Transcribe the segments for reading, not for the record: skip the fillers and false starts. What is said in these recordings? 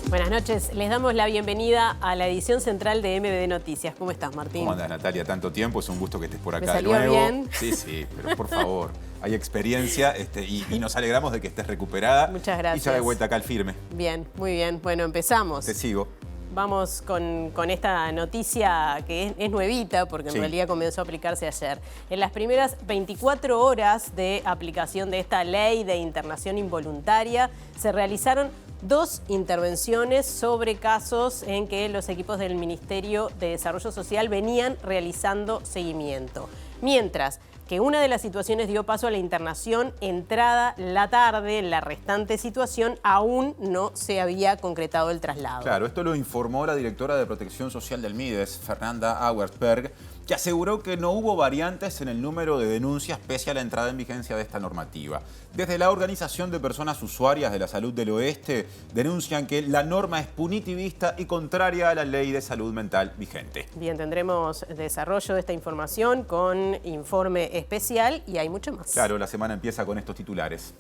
Buenas noches, les damos la bienvenida a la edición central de MBD Noticias. ¿Cómo estás, Martín? ¿Cómo andas, Natalia? Tanto tiempo, es un gusto que estés por acá ¿Me salió de nuevo. bien? Sí, pero por favor, hay experiencia y nos alegramos de que estés recuperada. Muchas gracias. Y ya de vuelta acá al firme. Bien, muy bien. Bueno, empezamos. Te sigo. Vamos con esta noticia que es nuevita, porque en realidad comenzó a aplicarse ayer. En las primeras 24 horas de aplicación de esta ley de internación involuntaria, se realizaron 2 intervenciones sobre casos en que los equipos del Ministerio de Desarrollo Social venían realizando seguimiento. Mientras que una de las situaciones dio paso a la internación entrada la tarde, la restante situación aún no se había concretado el traslado. Claro, esto lo informó la directora de Protección Social del MIDES, Fernanda Auersperg, que aseguró que no hubo variantes en el número de denuncias pese a la entrada en vigencia de esta normativa. Desde la Organización de Personas Usuarias de la Salud del Oeste denuncian que la norma es punitivista y contraria a la ley de salud mental vigente. Bien, tendremos desarrollo de esta información con informe especial y hay mucho más. Claro, la semana empieza con estos titulares.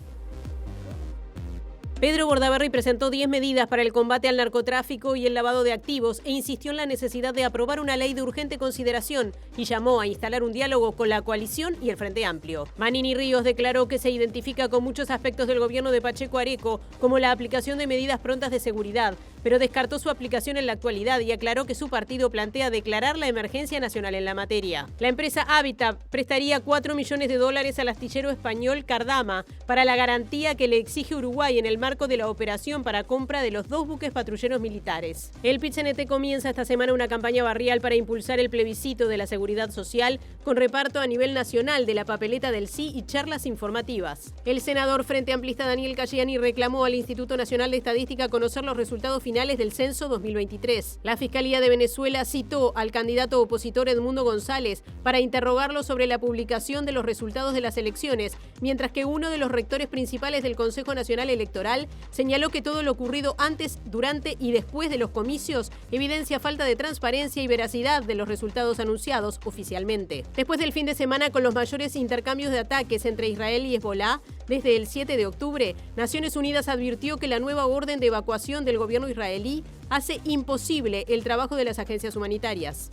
Pedro Bordaberry presentó 10 medidas para el combate al narcotráfico y el lavado de activos e insistió en la necesidad de aprobar una ley de urgente consideración y llamó a instalar un diálogo con la coalición y el Frente Amplio. Manini Ríos declaró que se identifica con muchos aspectos del gobierno de Pacheco Areco, como la aplicación de medidas prontas de seguridad, pero descartó su aplicación en la actualidad y aclaró que su partido plantea declarar la emergencia nacional en la materia. La empresa Habitat prestaría $4 millones al astillero español Cardama para la garantía que le exige Uruguay en el marco de la operación para compra de los 2 buques patrulleros militares. El PIT-CNT comienza esta semana una campaña barrial para impulsar el plebiscito de la seguridad social con reparto a nivel nacional de la papeleta del sí y charlas informativas. El senador Frente Amplista Daniel Cayani reclamó al Instituto Nacional de Estadística conocer los resultados finales del censo 2023. La Fiscalía de Venezuela citó al candidato opositor Edmundo González para interrogarlo sobre la publicación de los resultados de las elecciones, mientras que uno de los rectores principales del Consejo Nacional Electoral señaló que todo lo ocurrido antes, durante y después de los comicios evidencia falta de transparencia y veracidad de los resultados anunciados oficialmente. Después del fin de semana con los mayores intercambios de ataques entre Israel y Hezbolá, desde el 7 de octubre, Naciones Unidas advirtió que la nueva orden de evacuación del gobierno israelí hace imposible el trabajo de las agencias humanitarias.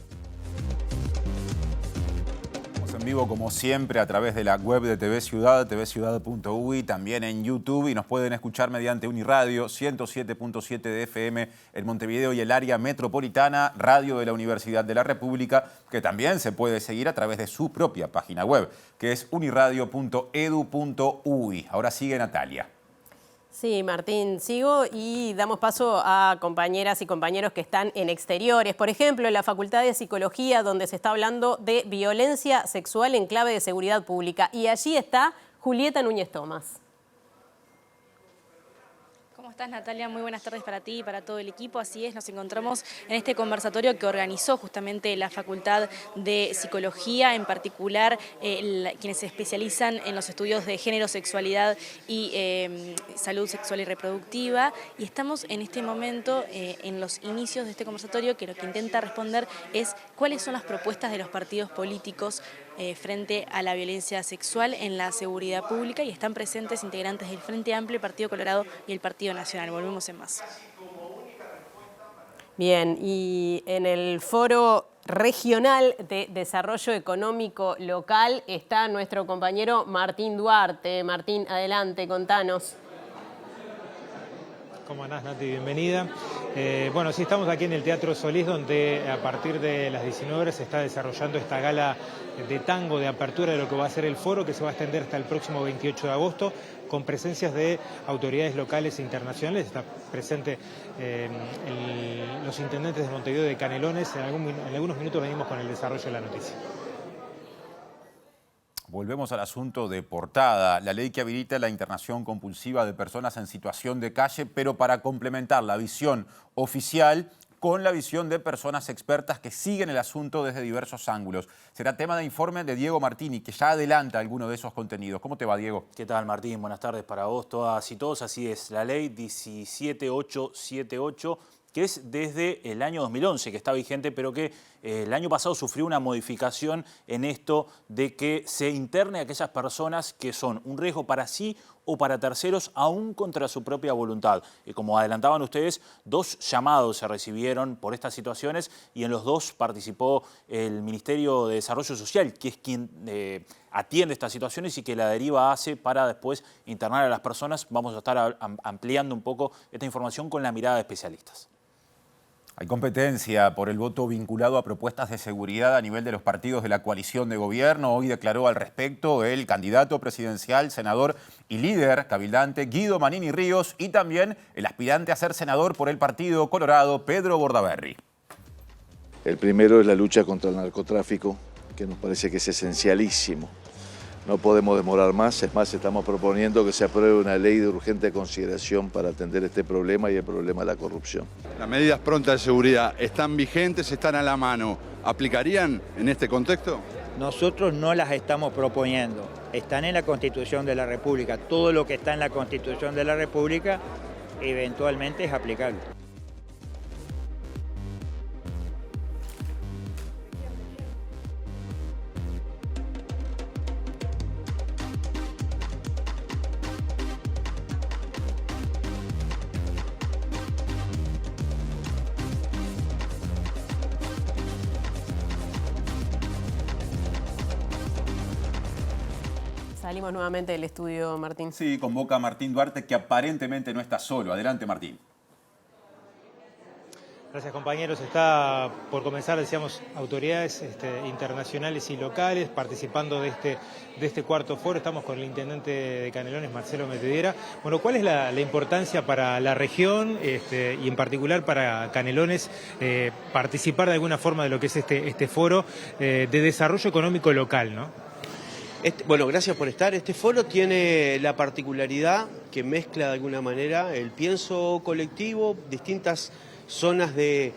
En vivo como siempre a través de la web de TV Ciudad, tvciudad.uy, también en YouTube, y nos pueden escuchar mediante Uniradio 107.7 de FM en Montevideo y el área metropolitana, radio de la Universidad de la República, que también se puede seguir a través de su propia página web, que es uniradio.edu.uy. Ahora sigue Natalia. Sí, Martín, sigo y damos paso a compañeras y compañeros que están en exteriores. Por ejemplo, en la Facultad de Psicología, donde se está hablando de violencia sexual en clave de seguridad pública. Y allí está Julieta Núñez Tomás. ¿Cómo estás, Natalia? Muy buenas tardes para ti y para todo el equipo. Así es, nos encontramos en este conversatorio que organizó justamente la Facultad de Psicología, en particular quienes se especializan en los estudios de género, sexualidad y salud sexual y reproductiva. Y estamos en este momento en los inicios de este conversatorio, que lo que intenta responder es cuáles son las propuestas de los partidos políticos frente a la violencia sexual en la seguridad pública, y están presentes integrantes del Frente Amplio, el Partido Colorado y el Partido Nacional. Volvemos en más. Bien, y en el Foro Regional de Desarrollo Económico Local está nuestro compañero Martín Duarte. Martín, adelante, contanos. ¿Cómo andás, Nati? Bienvenida. Bueno, sí, estamos aquí en el Teatro Solís, donde a partir de las 19 horas se está desarrollando esta gala de tango de apertura de lo que va a ser el foro, que se va a extender hasta el próximo 28 de agosto, con presencias de autoridades locales e internacionales. Está presente los intendentes de Montevideo y de Canelones. En algunos minutos venimos con el desarrollo de la noticia. Volvemos al asunto de portada, la ley que habilita la internación compulsiva de personas en situación de calle, pero para complementar la visión oficial con la visión de personas expertas que siguen el asunto desde diversos ángulos. Será tema de informe de Diego Martini, que ya adelanta alguno de esos contenidos. ¿Cómo te va, Diego? ¿Qué tal, Martín? Buenas tardes para vos, todas y todos. Así es, la ley 17878, que es desde el año 2011, que está vigente, pero que el año pasado sufrió una modificación en esto de que se interne a aquellas personas que son un riesgo para sí o para terceros, aún contra su propia voluntad. Y como adelantaban ustedes, 2 llamados se recibieron por estas situaciones y en los 2 participó el Ministerio de Desarrollo Social, que es quien atiende estas situaciones y que la deriva hace para después internar a las personas. Vamos a estar ampliando un poco esta información con la mirada de especialistas. Hay competencia por el voto vinculado a propuestas de seguridad a nivel de los partidos de la coalición de gobierno. Hoy declaró al respecto el candidato presidencial, senador y líder cabildante Guido Manini Ríos y también el aspirante a ser senador por el Partido Colorado, Pedro Bordaberry. El primero es la lucha contra el narcotráfico, que nos parece que es esencialísimo. No podemos demorar más, es más, estamos proponiendo que se apruebe una ley de urgente consideración para atender este problema y el problema de la corrupción. Las medidas prontas de seguridad están vigentes, están a la mano. ¿Aplicarían en este contexto? Nosotros no las estamos proponiendo, están en la Constitución de la República. Todo lo que está en la Constitución de la República eventualmente es aplicable. Salimos nuevamente del estudio, Martín. Sí, convoca a Martín Duarte, que aparentemente no está solo. Adelante, Martín. Gracias, compañeros. Está por comenzar, decíamos, autoridades internacionales y locales participando de este cuarto foro. Estamos con el intendente de Canelones, Marcelo Metediera. Bueno, ¿cuál es la importancia para la región y en particular para Canelones participar de alguna forma de lo que es este foro de desarrollo económico local, ¿no? Bueno, gracias por estar. Este foro tiene la particularidad que mezcla de alguna manera el pienso colectivo, distintas zonas del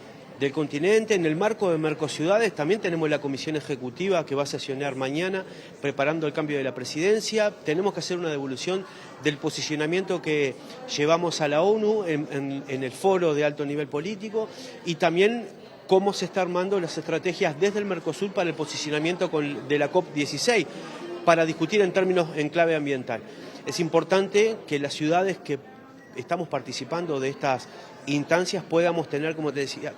continente. En el marco de Mercociudades también tenemos la comisión ejecutiva que va a sesionar mañana preparando el cambio de la presidencia. Tenemos que hacer una devolución del posicionamiento que llevamos a la ONU en el foro de alto nivel político y también cómo se está armando las estrategias desde el Mercosur para el posicionamiento de la COP16 para discutir en términos en clave ambiental. Es importante que las ciudades que estamos participando de estas instancias podamos tener, como te decía,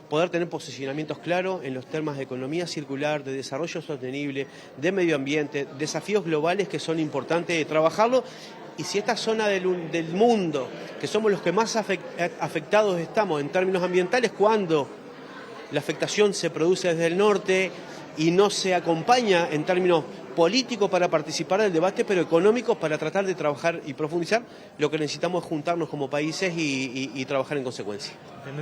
poder tener posicionamientos claros en los temas de economía circular, de desarrollo sostenible, de medio ambiente, desafíos globales que son importantes trabajarlo. Y si esta zona del mundo, que somos los que más afectados estamos en términos ambientales, cuando la afectación se produce desde el norte y no se acompaña en términos políticos para participar del debate, pero económicos para tratar de trabajar y profundizar, lo que necesitamos es juntarnos como países y trabajar en consecuencia.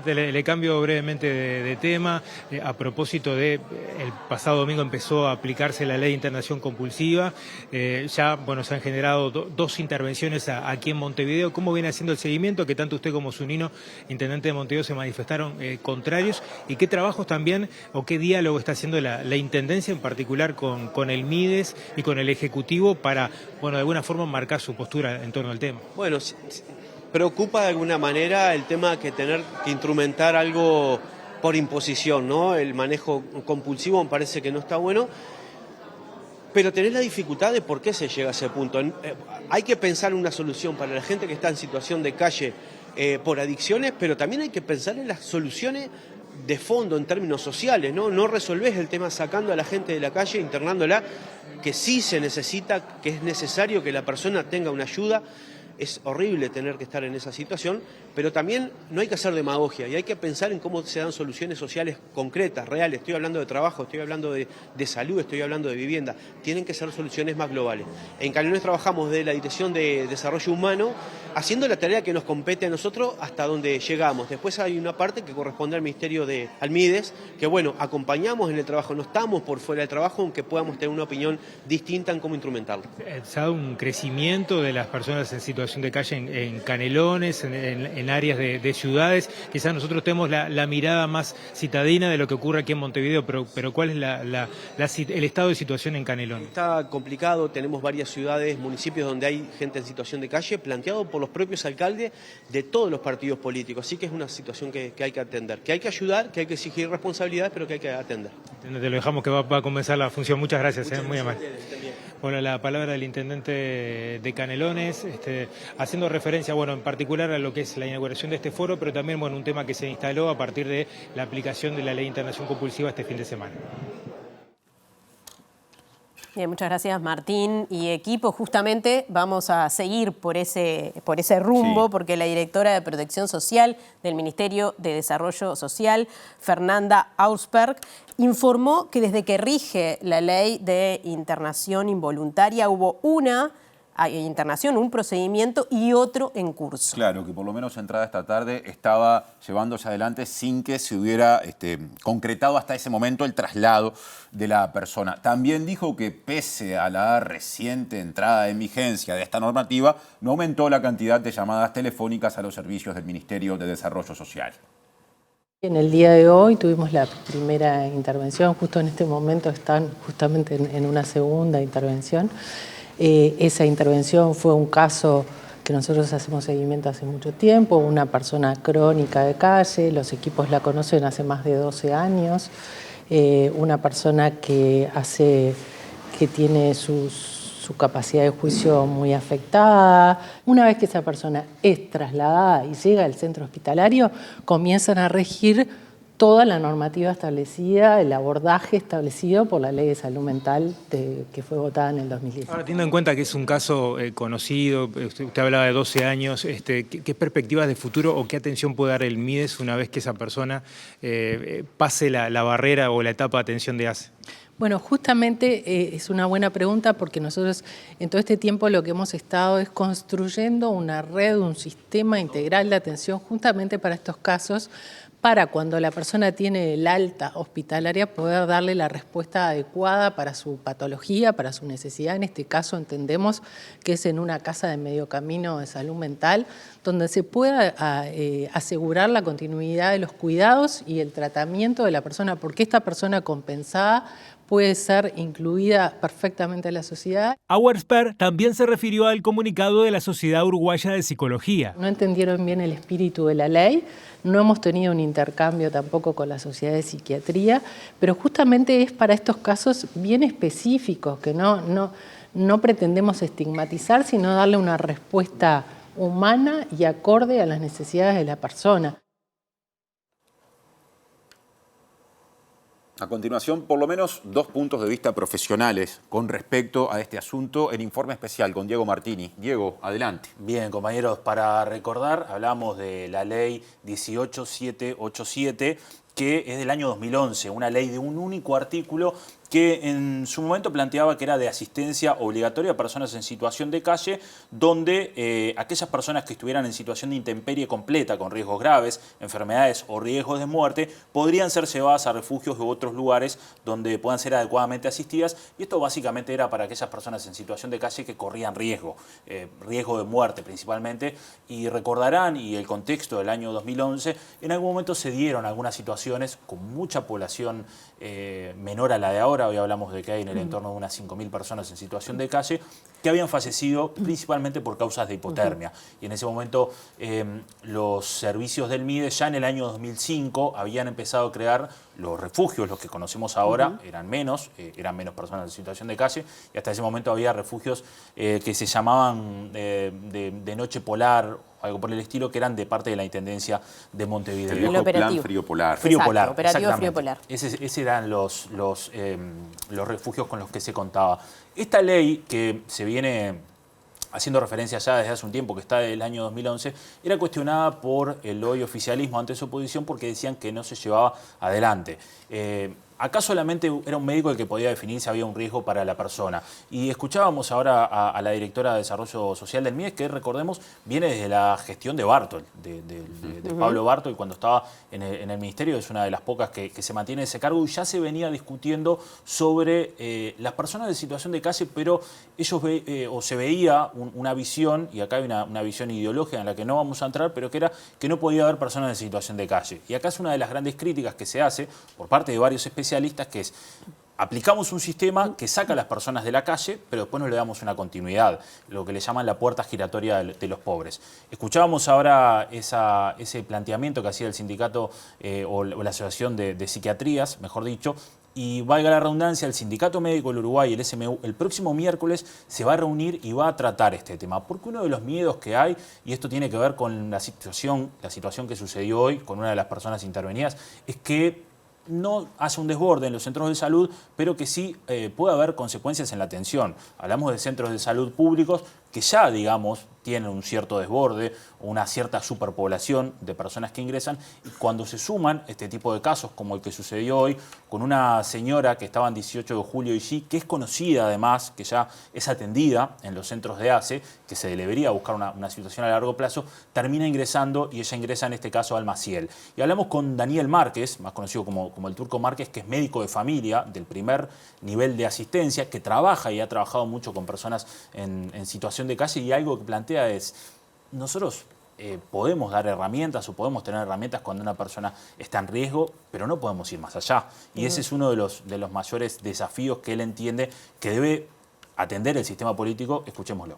Le cambio brevemente de tema. A propósito de el pasado domingo empezó a aplicarse la ley de internación compulsiva. Ya se han generado 2 intervenciones aquí en Montevideo. ¿Cómo viene haciendo el seguimiento? Que tanto usted como Zunino, intendente de Montevideo, se manifestaron contrarios. ¿Y qué trabajos también o qué diálogo está haciendo la Intendencia en particular con el MIDES y con el Ejecutivo para, de alguna forma marcar su postura en torno al tema? Bueno, preocupa de alguna manera el tema que tener que instrumentar algo por imposición, ¿no? El manejo compulsivo me parece que no está bueno, pero tenés la dificultad de por qué se llega a ese punto. Hay que pensar una solución para la gente que está en situación de calle por adicciones, pero también hay que pensar en las soluciones de fondo en términos sociales, ¿no? No resolvés el tema sacando a la gente de la calle, internándola, que sí se necesita, que es necesario que la persona tenga una ayuda. Es horrible tener que estar en esa situación, pero también no hay que hacer demagogia y hay que pensar en cómo se dan soluciones sociales concretas, reales. Estoy hablando de trabajo, estoy hablando de salud, estoy hablando de vivienda. Tienen que ser soluciones más globales. En Canelones trabajamos de la Dirección de Desarrollo Humano, haciendo la tarea que nos compete a nosotros hasta donde llegamos. Después hay una parte que corresponde al Ministerio al MIDES, que acompañamos en el trabajo, no estamos por fuera del trabajo, aunque podamos tener una opinión distinta en cómo instrumentarlo. ¿Se ha dado un crecimiento de las personas en situación situación de calle en Canelones, en áreas de ciudades. Quizás nosotros tenemos la mirada más citadina de lo que ocurre aquí en Montevideo, pero ¿cuál es el estado de situación en Canelones? Está complicado, tenemos varias ciudades, municipios donde hay gente en situación de calle, planteado por los propios alcaldes de todos los partidos políticos. Así que es una situación que hay que atender, que hay que ayudar, que hay que exigir responsabilidades, pero que hay que atender. Te lo dejamos que va a comenzar la función. Muchas gracias, muy amable. Bueno, la palabra del intendente de Canelones, haciendo referencia, bueno, en particular a lo que es la inauguración de este foro, pero también, bueno, un tema que se instaló a partir de la aplicación de la Ley de Internación Compulsiva este fin de semana. Bien, muchas gracias Martín y equipo. Justamente vamos a seguir por ese rumbo, sí, porque la directora de Protección Social del Ministerio de Desarrollo Social, Fernanda Auersperg, informó que desde que rige la ley de internación involuntaria hubo una internación, un procedimiento y otro en curso. Claro, que por lo menos entrada esta tarde estaba llevándose adelante sin que se hubiera concretado hasta ese momento el traslado de la persona. También dijo que pese a la reciente entrada en vigencia de esta normativa, no aumentó la cantidad de llamadas telefónicas a los servicios del Ministerio de Desarrollo Social. En el día de hoy tuvimos la primera intervención, justo en este momento están justamente en una segunda intervención. Esa intervención fue un caso que nosotros hacemos seguimiento hace mucho tiempo, una persona crónica de calle, los equipos la conocen hace más de 12 años, una persona que tiene su capacidad de juicio muy afectada. Una vez que esa persona es trasladada y llega al centro hospitalario, comienzan a regir toda la normativa establecida, el abordaje establecido por la Ley de Salud Mental que fue votada en el 2010. Ahora, teniendo en cuenta que es un caso conocido, usted hablaba de 12 años, ¿qué perspectivas de futuro o qué atención puede dar el MIDES una vez que esa persona pase la barrera o la etapa de atención de ACE? Bueno, justamente es una buena pregunta porque nosotros en todo este tiempo lo que hemos estado es construyendo una red, un sistema integral de atención justamente para estos casos, para cuando la persona tiene el alta hospitalaria poder darle la respuesta adecuada para su patología, para su necesidad. En este caso entendemos que es en una casa de medio camino de salud mental, donde se pueda asegurar la continuidad de los cuidados y el tratamiento de la persona, porque esta persona compensada puede ser incluida perfectamente en la sociedad. Auersperg también se refirió al comunicado de la Sociedad Uruguaya de Psicología. No entendieron bien el espíritu de la ley, no hemos tenido un intercambio tampoco con la Sociedad de Psiquiatría, pero justamente es para estos casos bien específicos, que no pretendemos estigmatizar, sino darle una respuesta humana y acorde a las necesidades de la persona. A continuación, por lo menos 2 puntos de vista profesionales con respecto a este asunto en informe especial con Diego Martini. Diego, adelante. Bien, compañeros, para recordar, hablamos de la ley 18787, que es del año 2011, una ley de un único artículo que en su momento planteaba que era de asistencia obligatoria a personas en situación de calle, donde aquellas personas que estuvieran en situación de intemperie completa, con riesgos graves, enfermedades o riesgos de muerte, podrían ser llevadas a refugios u otros lugares donde puedan ser adecuadamente asistidas. Y esto básicamente era para aquellas personas en situación de calle que corrían riesgo de muerte principalmente. Y recordarán, y el contexto del año 2011, en algún momento se dieron algunas situaciones con mucha población menor a la de ahora. Hoy hablamos de que hay en el entorno de unas 5.000 personas en situación de calle que habían fallecido principalmente por causas de hipotermia. Y en ese momento los servicios del MIDES ya en el año 2005 habían empezado a crear los refugios, los que conocemos ahora, eran menos personas en situación de calle, y hasta ese momento había refugios que se llamaban de noche polar, algo por el estilo, que eran de parte de la Intendencia de Montevideo. El viejo plan Frío Polar. Frío Polar, operativo Frío Polar. Ese eran los refugios con los que se contaba. Esta ley, que se viene haciendo referencia ya desde hace un tiempo, que está del año 2011, era cuestionada por el hoy oficialismo ante su oposición porque decían que no se llevaba adelante. acá solamente era un médico el que podía definir si había un riesgo para la persona. Y escuchábamos ahora a la directora de Desarrollo Social del MIDES, que recordemos viene desde la gestión de Bartol, de Pablo Bartol, cuando estaba en el ministerio, es una de las pocas que se mantiene ese cargo, y ya se venía discutiendo sobre las personas de situación de calle, pero ellos se veía una visión, y acá hay una visión ideológica en la que no vamos a entrar, pero que era que no podía haber personas en situación de calle. Y acá es una de las grandes críticas que se hace por parte de varios especialistas, que es: aplicamos un sistema que saca a las personas de la calle, pero después no le damos una continuidad, lo que le llaman la puerta giratoria de los pobres. Escuchábamos ahora ese planteamiento que hacía el sindicato o la Asociación de Psiquiatrías, mejor dicho, y valga la redundancia, el Sindicato Médico del Uruguay, el SMU, el próximo miércoles se va a reunir y va a tratar este tema. Porque uno de los miedos que hay, y esto tiene que ver con la situación que sucedió hoy con una de las personas intervenidas, es que no hace un desborde en los centros de salud, pero que sí puede haber consecuencias en la atención. Hablamos de centros de salud públicos que ya, digamos, tienen un cierto desborde o una cierta superpoblación de personas que ingresan, y cuando se suman este tipo de casos, como el que sucedió hoy con una señora que estaba en 18 de julio y sí, que es conocida además, que ya es atendida en los centros de ACE, que se debería buscar una situación a largo plazo, termina ingresando, y ella ingresa en este caso al Maciel. Y hablamos con Daniel Márquez, más conocido como el Turco Márquez, que es médico de familia del primer nivel de asistencia, que trabaja y ha trabajado mucho con personas en situación de calle, y algo que plantea es: nosotros podemos dar herramientas o podemos tener herramientas cuando una persona está en riesgo, pero no podemos ir más allá. Y ese es uno de los mayores desafíos que él entiende que debe atender el sistema político. Escuchémoslo.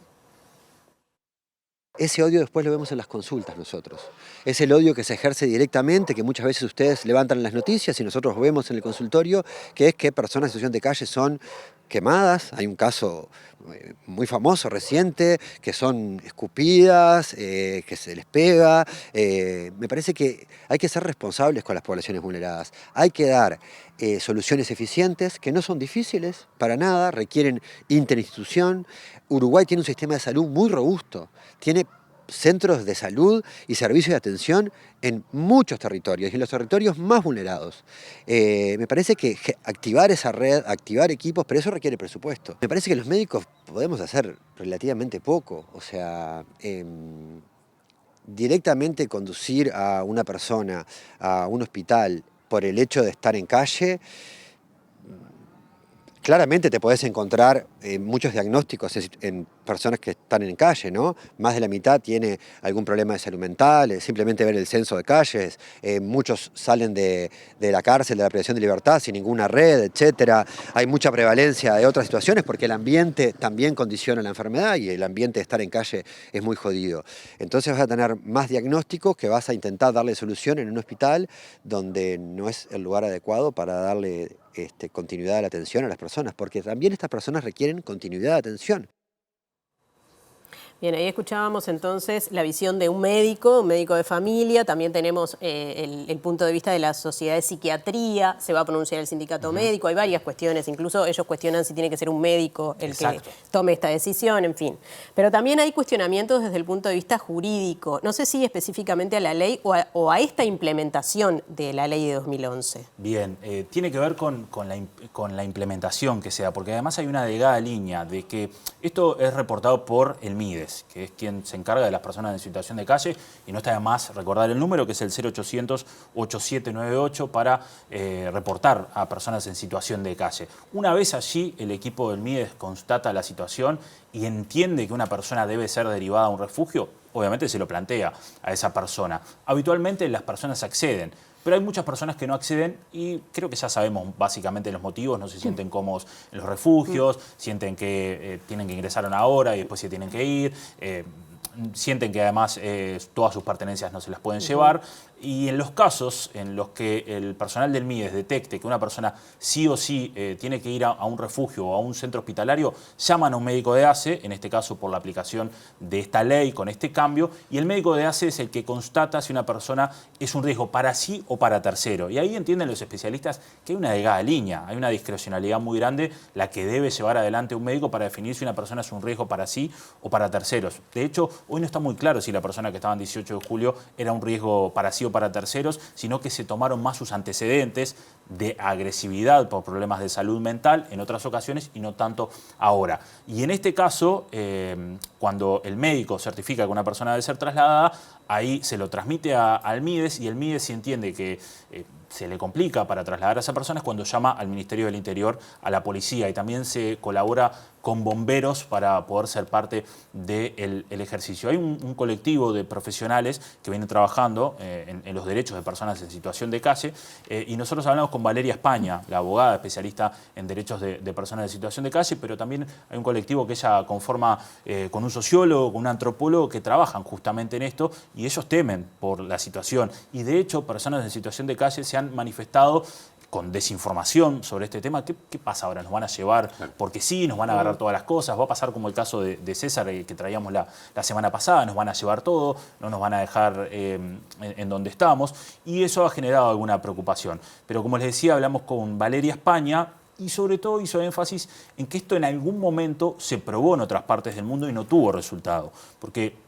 Ese odio después lo vemos en las consultas nosotros. Es el odio que se ejerce directamente, que muchas veces ustedes levantan en las noticias y nosotros vemos en el consultorio, que es que personas en situación de calle son quemadas. Hay un caso muy famoso, reciente, que son escupidas, que se les pega. Me parece que hay que ser responsables con las poblaciones vulneradas. Hay que dar soluciones eficientes, que no son difíciles para nada, requieren interinstitución. Uruguay tiene un sistema de salud muy robusto, tiene centros de salud y servicios de atención en muchos territorios y en los territorios más vulnerados. Me parece que activar esa red, activar equipos, pero eso requiere presupuesto. Me parece que los médicos podemos hacer relativamente poco, o sea, directamente conducir a una persona a un hospital por el hecho de estar en calle. Claramente te podés encontrar muchos diagnósticos en personas que están en calle, ¿no? Más de la mitad tiene algún problema de salud mental, simplemente ver el censo de calles, muchos salen de la cárcel, de la privación de libertad sin ninguna red, etc. Hay mucha prevalencia de otras situaciones porque el ambiente también condiciona la enfermedad y el ambiente de estar en calle es muy jodido. Entonces vas a tener más diagnósticos que vas a intentar darle solución en un hospital donde no es el lugar adecuado para darle continuidad de la atención a las personas, porque también estas personas requieren continuidad de atención. Bien, ahí escuchábamos entonces la visión de un médico de familia. También tenemos el punto de vista de la Sociedad de Psiquiatría. Se va a pronunciar el sindicato médico. Hay varias cuestiones. Incluso ellos cuestionan si tiene que ser un médico el que tome esta decisión, en fin. Pero también hay cuestionamientos desde el punto de vista jurídico. No sé si específicamente a la ley o a esta implementación de la ley de 2011. Bien, tiene que ver con la implementación que sea, porque además hay una delgada línea de que esto es reportado por el MIDES, que es quien se encarga de las personas en situación de calle, y no está de más recordar el número, que es el 0800-8798, para reportar a personas en situación de calle. Una vez allí, el equipo del MIDES constata la situación y entiende que una persona debe ser derivada a un refugio, obviamente se lo plantea a esa persona. Habitualmente las personas acceden, pero hay muchas personas que no acceden y creo que ya sabemos básicamente los motivos. No se sienten cómodos en los refugios, sienten que tienen que ingresar a una hora y después se tienen que ir, sienten que además todas sus pertenencias no se las pueden llevar. Y en los casos en los que el personal del MIDES detecte que una persona sí o sí tiene que ir a un refugio o a un centro hospitalario, llaman a un médico de ACE, en este caso por la aplicación de esta ley con este cambio, y el médico de ACE es el que constata si una persona es un riesgo para sí o para tercero. Y ahí entienden los especialistas que hay una delgada línea, hay una discrecionalidad muy grande la que debe llevar adelante un médico para definir si una persona es un riesgo para sí o para terceros. De hecho, hoy no está muy claro si la persona que estaba en 18 de julio era un riesgo para sí o para terceros, sino que se tomaron más sus antecedentes de agresividad por problemas de salud mental en otras ocasiones y no tanto ahora. Y en este caso, cuando el médico certifica que una persona debe ser trasladada, ahí se lo transmite al MIDES y el MIDES, si entiende que se le complica para trasladar a esa persona, es cuando llama al Ministerio del Interior, a la policía, y también se colabora con bomberos para poder ser parte del ejercicio. Hay un colectivo de profesionales que viene trabajando en los derechos de personas en situación de calle, y nosotros hablamos con Valeria España, la abogada especialista en derechos de personas en situación de calle, pero también hay un colectivo que ella conforma con un sociólogo, con un antropólogo, que trabajan justamente en esto, y ellos temen por la situación. Y de hecho, personas en situación de calle se han manifestado con desinformación sobre este tema. ¿Qué pasa ahora? ¿Nos van a llevar porque sí? ¿Nos van a agarrar todas las cosas? ¿Va a pasar como el caso de César que traíamos la semana pasada? ¿Nos van a llevar todo? ¿No nos van a dejar en donde estamos? Y eso ha generado alguna preocupación. Pero como les decía, hablamos con Valeria España y sobre todo hizo énfasis en que esto en algún momento se probó en otras partes del mundo y no tuvo resultado. Porque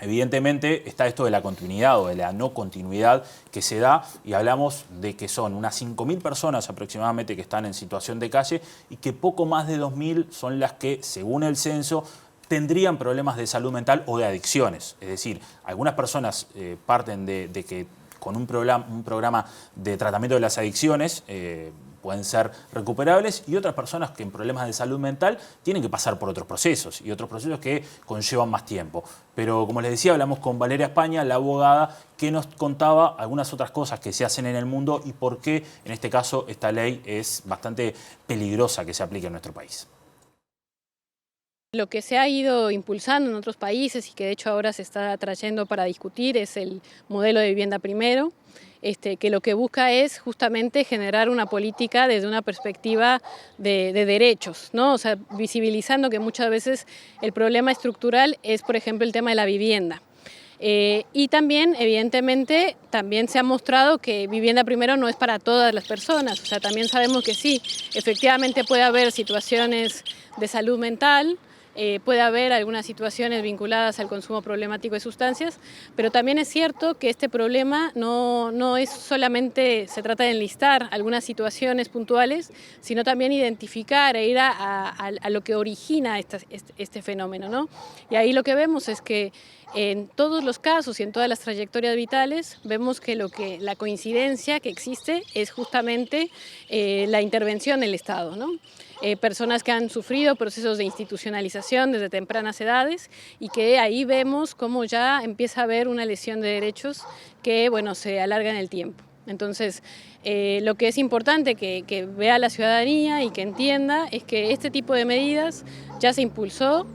evidentemente está esto de la continuidad o de la no continuidad que se da, y hablamos de que son unas 5.000 personas aproximadamente que están en situación de calle y que poco más de 2.000 son las que, según el censo, tendrían problemas de salud mental o de adicciones. Es decir, algunas personas parten de que con un programa de tratamiento de las adicciones pueden ser recuperables, y otras personas que en problemas de salud mental tienen que pasar por otros procesos, y otros procesos que conllevan más tiempo. Pero como les decía, hablamos con Valeria España, la abogada, que nos contaba algunas otras cosas que se hacen en el mundo y por qué en este caso esta ley es bastante peligrosa que se aplique en nuestro país. Lo que se ha ido impulsando en otros países y que de hecho ahora se está trayendo para discutir es el modelo de vivienda primero, que lo que busca es justamente generar una política desde una perspectiva de derechos, ¿no? O sea, visibilizando que muchas veces el problema estructural es, por ejemplo, el tema de la vivienda. Y también, evidentemente, también se ha mostrado que vivienda primero no es para todas las personas. O sea, también sabemos que sí, efectivamente puede haber situaciones de salud mental, puede haber algunas situaciones vinculadas al consumo problemático de sustancias, pero también es cierto que este problema no es solamente, se trata de enlistar algunas situaciones puntuales, sino también identificar e ir a lo que origina este fenómeno, ¿no? Y ahí lo que vemos es que en todos los casos y en todas las trayectorias vitales vemos que la coincidencia que existe es justamente la intervención del Estado, ¿no? Personas que han sufrido procesos de institucionalización desde tempranas edades y que ahí vemos cómo ya empieza a haber una lesión de derechos que, bueno, se alarga en el tiempo. Entonces, lo que es importante que vea la ciudadanía y que entienda es que este tipo de medidas ya se impulsó.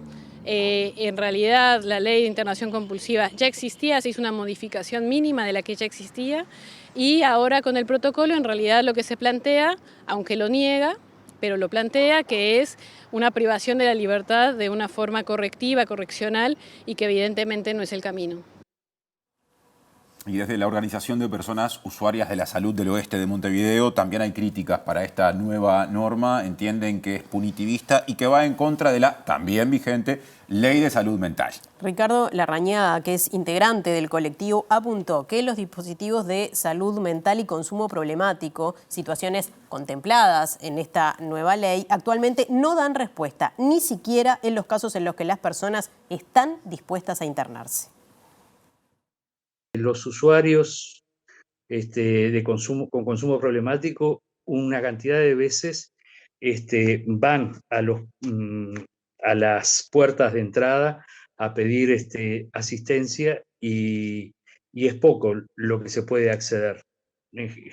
En realidad la ley de internación compulsiva ya existía, se hizo una modificación mínima de la que ya existía, y ahora con el protocolo en realidad lo que se plantea, aunque lo niega, pero lo plantea, que es una privación de la libertad de una forma correctiva, correccional, y que evidentemente no es el camino. Y desde la Organización de Personas Usuarias de la Salud del Oeste de Montevideo también hay críticas para esta nueva norma. Entienden que es punitivista y que va en contra de la también vigente Ley de Salud Mental. Ricardo Larrañaga, que es integrante del colectivo, apuntó que los dispositivos de salud mental y consumo problemático, situaciones contempladas en esta nueva ley, actualmente no dan respuesta, ni siquiera en los casos en los que las personas están dispuestas a internarse. Los usuarios con consumo problemático, una cantidad de veces van a las puertas de entrada a pedir asistencia y es poco lo que se puede acceder.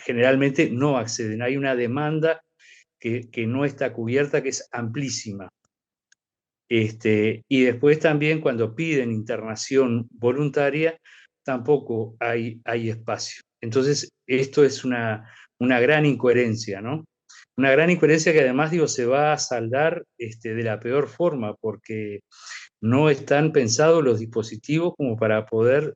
Generalmente no acceden. Hay una demanda que no está cubierta, que es amplísima. Y después también cuando piden internación voluntaria, tampoco hay espacio. Entonces, esto es una gran incoherencia, ¿no? Una gran incoherencia que además, se va a saldar de la peor forma, porque no están pensados los dispositivos como para poder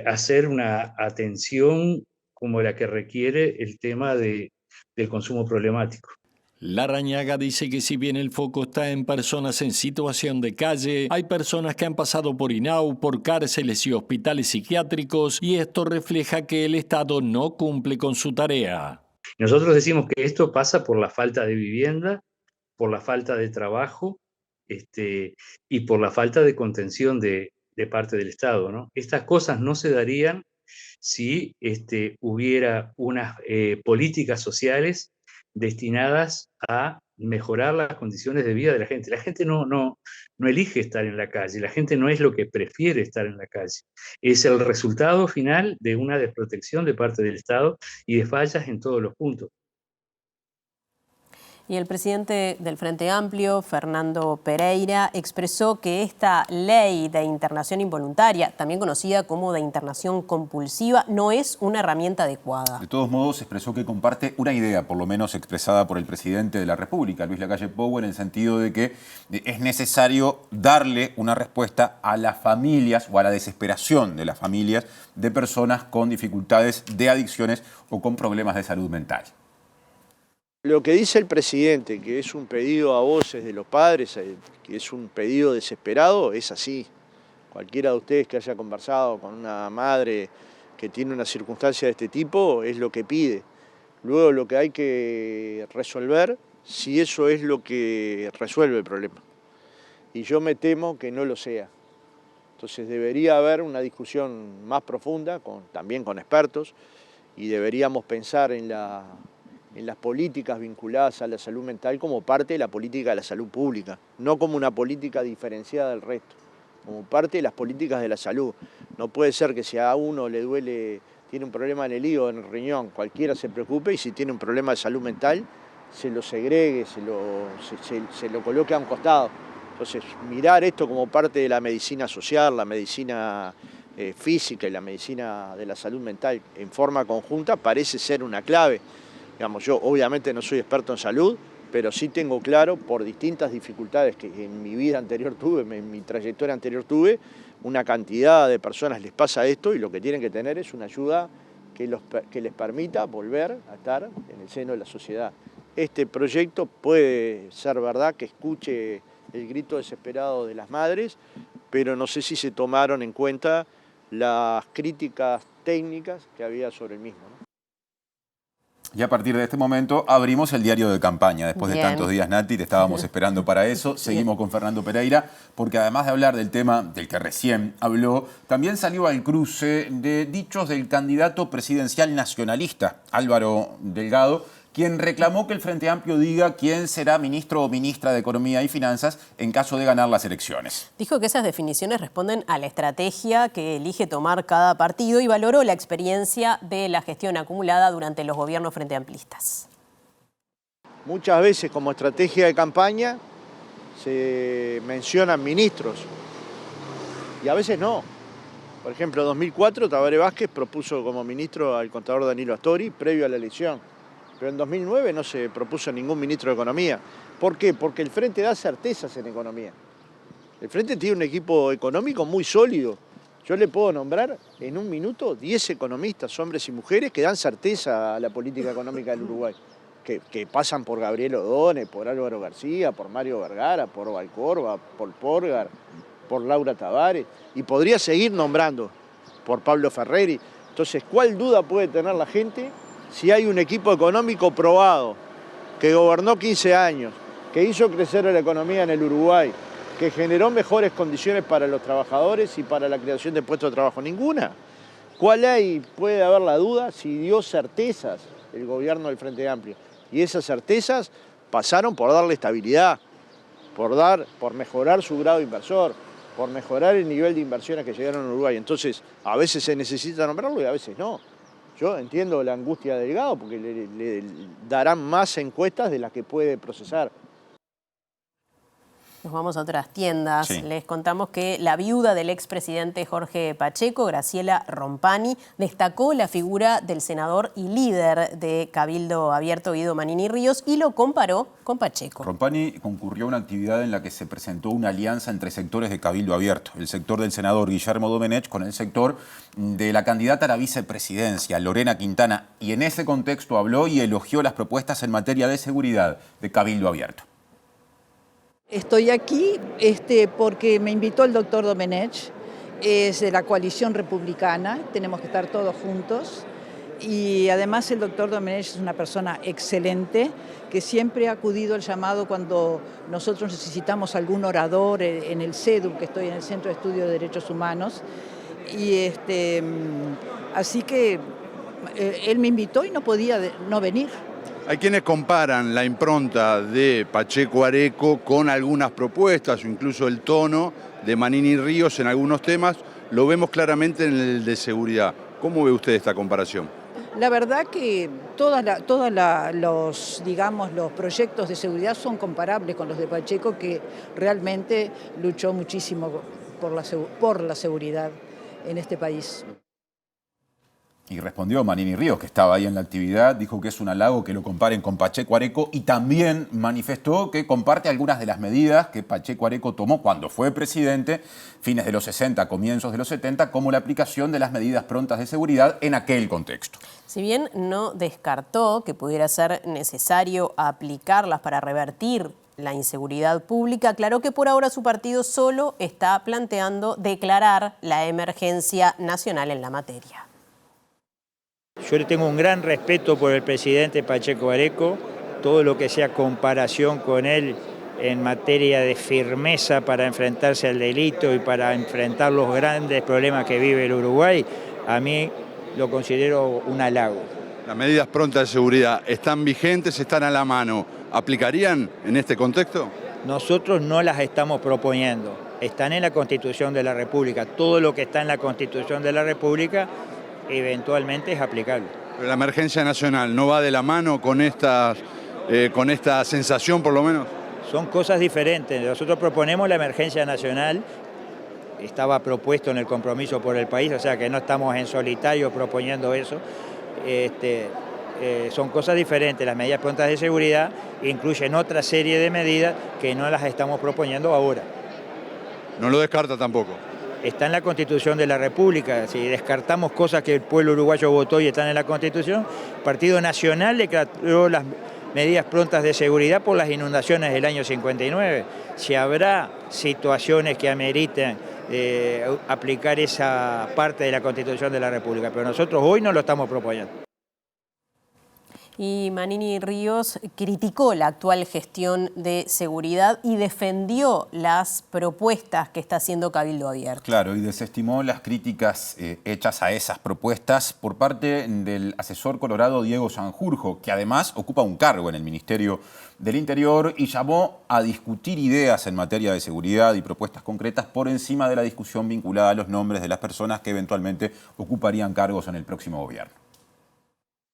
hacer una atención como la que requiere el tema del consumo problemático. Larrañaga dice que si bien el foco está en personas en situación de calle, hay personas que han pasado por INAU, por cárceles y hospitales psiquiátricos, y esto refleja que el Estado no cumple con su tarea. Nosotros decimos que esto pasa por la falta de vivienda, por la falta de trabajo, y por la falta de contención de parte del Estado, ¿no? Estas cosas no se darían si hubiera unas políticas sociales destinadas a mejorar las condiciones de vida de la gente. La gente no elige estar en la calle, la gente no es lo que prefiere estar en la calle. Es el resultado final de una desprotección de parte del Estado y de fallas en todos los puntos. Y el presidente del Frente Amplio, Fernando Pereira, expresó que esta ley de internación involuntaria, también conocida como de internación compulsiva, no es una herramienta adecuada. De todos modos, expresó que comparte una idea, por lo menos expresada por el presidente de la República, Luis Lacalle Pou, en el sentido de que es necesario darle una respuesta a las familias o a la desesperación de las familias de personas con dificultades de adicciones o con problemas de salud mental. Lo que dice el presidente, que es un pedido a voces de los padres, que es un pedido desesperado, es así. Cualquiera de ustedes que haya conversado con una madre que tiene una circunstancia de este tipo, es lo que pide. Luego lo que hay que resolver, si eso es lo que resuelve el problema. Y yo me temo que no lo sea. Entonces debería haber una discusión más profunda, también con expertos, y deberíamos pensar en las políticas vinculadas a la salud mental como parte de la política de la salud pública, no como una política diferenciada del resto, como parte de las políticas de la salud. No puede ser que si a uno le duele, tiene un problema en el hígado, en el riñón, cualquiera se preocupe, y si tiene un problema de salud mental, se lo segregue, se lo coloque a un costado. Entonces, mirar esto como parte de la medicina social, la medicina física y la medicina de la salud mental en forma conjunta parece ser una clave. Digamos, yo obviamente no soy experto en salud, pero sí tengo claro, por distintas dificultades que en mi vida anterior tuve, en mi trayectoria anterior tuve, una cantidad de personas les pasa esto y lo que tienen que tener es una ayuda que les permita volver a estar en el seno de la sociedad. Este proyecto puede ser verdad que escuche el grito desesperado de las madres, pero no sé si se tomaron en cuenta las críticas técnicas que había sobre el mismo, ¿no? Y a partir de este momento abrimos el diario de campaña. Después de tantos días, Nati, te estábamos esperando para eso. Seguimos con Fernando Pereira, porque además de hablar del tema del que recién habló, también salió al cruce de dichos del candidato presidencial nacionalista, Álvaro Delgado, quien reclamó que el Frente Amplio diga quién será ministro o ministra de Economía y Finanzas en caso de ganar las elecciones. Dijo que esas definiciones responden a la estrategia que elige tomar cada partido y valoró la experiencia de la gestión acumulada durante los gobiernos frente amplistas. Muchas veces como estrategia de campaña se mencionan ministros y a veces no. Por ejemplo, en 2004 Tabaré Vázquez propuso como ministro al contador Danilo Astori previo a la elección. Pero en 2009 no se propuso ningún ministro de Economía. ¿Por qué? Porque el Frente da certezas en economía. El Frente tiene un equipo económico muy sólido. Yo le puedo nombrar en un minuto 10 economistas, hombres y mujeres, que dan certeza a la política económica del Uruguay. Que pasan por Gabriel O'Donnell, por Álvaro García, por Mario Vergara, por Valcorba, por Porgar, por Laura Tavares. Y podría seguir nombrando por Pablo Ferreri. Entonces, ¿cuál duda puede tener la gente si hay un equipo económico probado, que gobernó 15 años, que hizo crecer la economía en el Uruguay, que generó mejores condiciones para los trabajadores y para la creación de puestos de trabajo? Ninguna. ¿Cuál puede haber la duda si dio certezas el gobierno del Frente Amplio? Y esas certezas pasaron por darle estabilidad, por mejorar su grado inversor, por mejorar el nivel de inversiones que llegaron a Uruguay. Entonces, a veces se necesita nombrarlo y a veces no. Yo entiendo la angustia de Delgado porque le darán más encuestas de las que puede procesar. Nos vamos a otras tiendas. Sí. Les contamos que la viuda del expresidente Jorge Pacheco, Graciela Rompani, destacó la figura del senador y líder de Cabildo Abierto, Guido Manini Ríos, y lo comparó con Pacheco. Rompani concurrió a una actividad en la que se presentó una alianza entre sectores de Cabildo Abierto, el sector del senador Guillermo Domenech con el sector de la candidata a la vicepresidencia, Lorena Quintana, y en ese contexto habló y elogió las propuestas en materia de seguridad de Cabildo Abierto. Estoy aquí porque me invitó el doctor Domenech, es de la coalición republicana, tenemos que estar todos juntos. Y además el doctor Domenech es una persona excelente, que siempre ha acudido al llamado cuando nosotros necesitamos algún orador en el CEDU, que estoy en el Centro de Estudio de Derechos Humanos. Y así que él me invitó y no podía no venir. Hay quienes comparan la impronta de Pacheco Areco con algunas propuestas o incluso el tono de Manini Ríos en algunos temas. Lo vemos claramente en el de seguridad. ¿Cómo ve usted esta comparación? La verdad que todos los proyectos de seguridad son comparables con los de Pacheco, que realmente luchó muchísimo por la seguridad en este país. Y respondió Manini Ríos, que estaba ahí en la actividad, dijo que es un halago que lo comparen con Pacheco Areco y también manifestó que comparte algunas de las medidas que Pacheco Areco tomó cuando fue presidente, fines de los 60, comienzos de los 70, como la aplicación de las medidas prontas de seguridad en aquel contexto. Si bien no descartó que pudiera ser necesario aplicarlas para revertir la inseguridad pública, aclaró que por ahora su partido solo está planteando declarar la emergencia nacional en la materia. Yo le tengo un gran respeto por el presidente Pacheco Areco, todo lo que sea comparación con él en materia de firmeza para enfrentarse al delito y para enfrentar los grandes problemas que vive el Uruguay, a mí lo considero un halago. Las medidas prontas de seguridad están vigentes, están a la mano. ¿Aplicarían en este contexto? Nosotros no las estamos proponiendo, están en la Constitución de la República. Todo lo que está en la Constitución de la República eventualmente es aplicable. Pero la emergencia nacional no va de la mano con esta sensación, por lo menos. Son cosas diferentes. Nosotros proponemos la emergencia nacional, estaba propuesto en el Compromiso por el País, o sea que no estamos en solitario proponiendo eso. Son cosas diferentes. Las medidas prontas de seguridad incluyen otra serie de medidas que no las estamos proponiendo ahora. No lo descarta tampoco. Está en la Constitución de la República. Si descartamos cosas que el pueblo uruguayo votó y están en la Constitución, el Partido Nacional declaró las medidas prontas de seguridad por las inundaciones del año 59. Si habrá situaciones que ameriten aplicar esa parte de la Constitución de la República, pero nosotros hoy no lo estamos proponiendo. Y Manini Ríos criticó la actual gestión de seguridad y defendió las propuestas que está haciendo Cabildo Abierto. Claro, y desestimó las críticas hechas a esas propuestas por parte del asesor colorado Diego Sanjurjo, que además ocupa un cargo en el Ministerio del Interior y llamó a discutir ideas en materia de seguridad y propuestas concretas por encima de la discusión vinculada a los nombres de las personas que eventualmente ocuparían cargos en el próximo gobierno.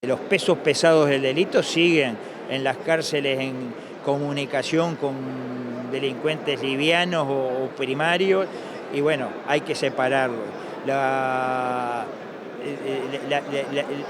Los pesos pesados del delito siguen en las cárceles en comunicación con delincuentes livianos o primarios y bueno, hay que separarlos.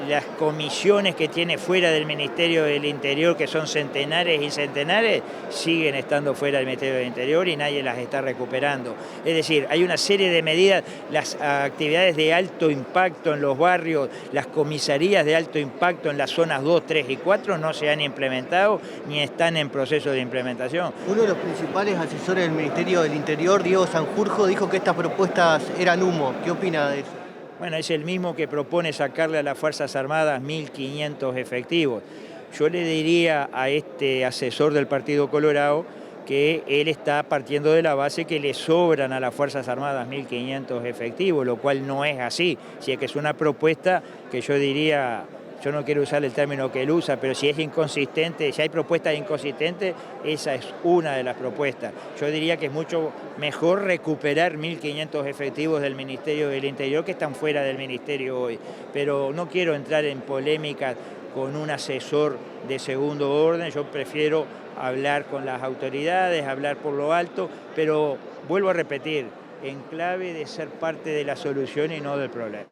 Las comisiones que tiene fuera del Ministerio del Interior, que son centenares y centenares, siguen estando fuera del Ministerio del Interior y nadie las está recuperando. Es decir, hay una serie de medidas, las actividades de alto impacto en los barrios, las comisarías de alto impacto en las zonas 2, 3 y 4 no se han implementado ni están en proceso de implementación. Uno de los principales asesores del Ministerio del Interior, Diego Sanjurjo, dijo que estas propuestas eran humo. ¿Qué opina de eso? Bueno, es el mismo que propone sacarle a las Fuerzas Armadas 1.500 efectivos. Yo le diría a este asesor del Partido Colorado que él está partiendo de la base que le sobran a las Fuerzas Armadas 1.500 efectivos, lo cual no es así. Si es que es una propuesta que yo diría, yo no quiero usar el término que él usa, pero si es inconsistente, si hay propuestas inconsistentes, esa es una de las propuestas. Yo diría que es mucho mejor recuperar 1.500 efectivos del Ministerio del Interior que están fuera del Ministerio hoy. Pero no quiero entrar en polémica con un asesor de segundo orden, yo prefiero hablar con las autoridades, hablar por lo alto, pero vuelvo a repetir, en clave de ser parte de la solución y no del problema.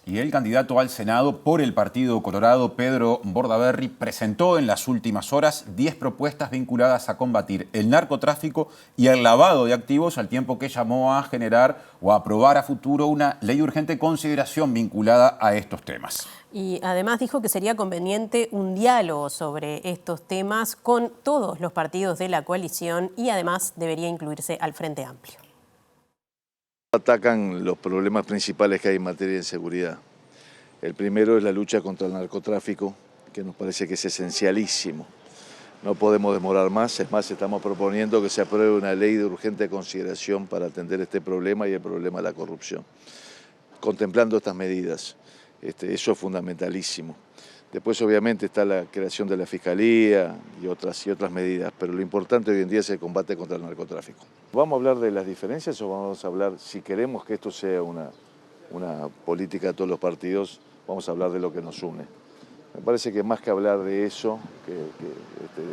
Y el candidato al Senado por el Partido Colorado, Pedro Bordaberry, presentó en las últimas horas 10 propuestas vinculadas a combatir el narcotráfico y el lavado de activos, al tiempo que llamó a generar o a aprobar a futuro una ley de urgente consideración vinculada a estos temas. Y además dijo que sería conveniente un diálogo sobre estos temas con todos los partidos de la coalición y además debería incluirse al Frente Amplio. Atacan los problemas principales que hay en materia de seguridad. El primero es la lucha contra el narcotráfico, que nos parece que es esencialísimo. No podemos demorar más, es más, estamos proponiendo que se apruebe una ley de urgente consideración para atender este problema y el problema de la corrupción, contemplando estas medidas. Eso es fundamentalísimo. Después, obviamente, está la creación de la Fiscalía y otras medidas, pero lo importante hoy en día es el combate contra el narcotráfico. ¿Vamos a hablar de las diferencias o vamos a hablar, si queremos que esto sea una política de todos los partidos, vamos a hablar de lo que nos une? Me parece que más que hablar de eso,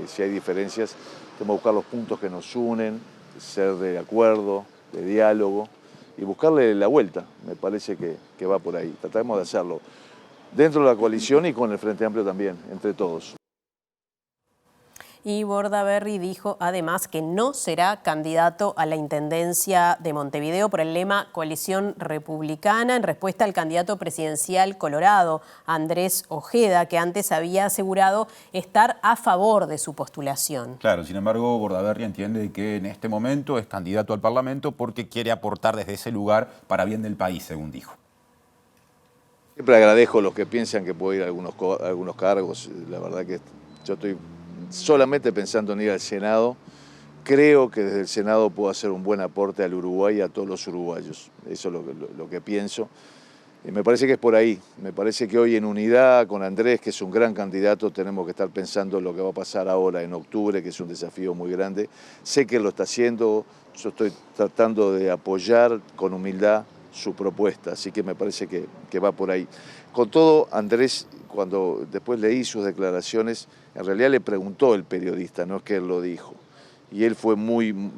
si hay diferencias, tenemos que buscar los puntos que nos unen, ser de acuerdo, de diálogo y buscarle la vuelta. Me parece que va por ahí. Tratamos de hacerlo dentro de la coalición y con el Frente Amplio también, entre todos. Y Bordaberry dijo además que no será candidato a la Intendencia de Montevideo por el lema Coalición Republicana, en respuesta al candidato presidencial colorado, Andrés Ojeda, que antes había asegurado estar a favor de su postulación. Claro, sin embargo, Bordaberry entiende que en este momento es candidato al Parlamento porque quiere aportar desde ese lugar para bien del país, según dijo. Siempre agradezco a los que piensan que puedo ir a algunos cargos. La verdad que yo estoy solamente pensando en ir al Senado. Creo que desde el Senado puedo hacer un buen aporte al Uruguay y a todos los uruguayos. Eso es lo que pienso. Y me parece que es por ahí. Me parece que hoy en unidad con Andrés, que es un gran candidato, tenemos que estar pensando en lo que va a pasar ahora en octubre, que es un desafío muy grande. Sé que él lo está haciendo. Yo estoy tratando de apoyar con humildad su propuesta, así que me parece que va por ahí. Con todo, Andrés, cuando después leí sus declaraciones, en realidad le preguntó el periodista, no es que él lo dijo. Y él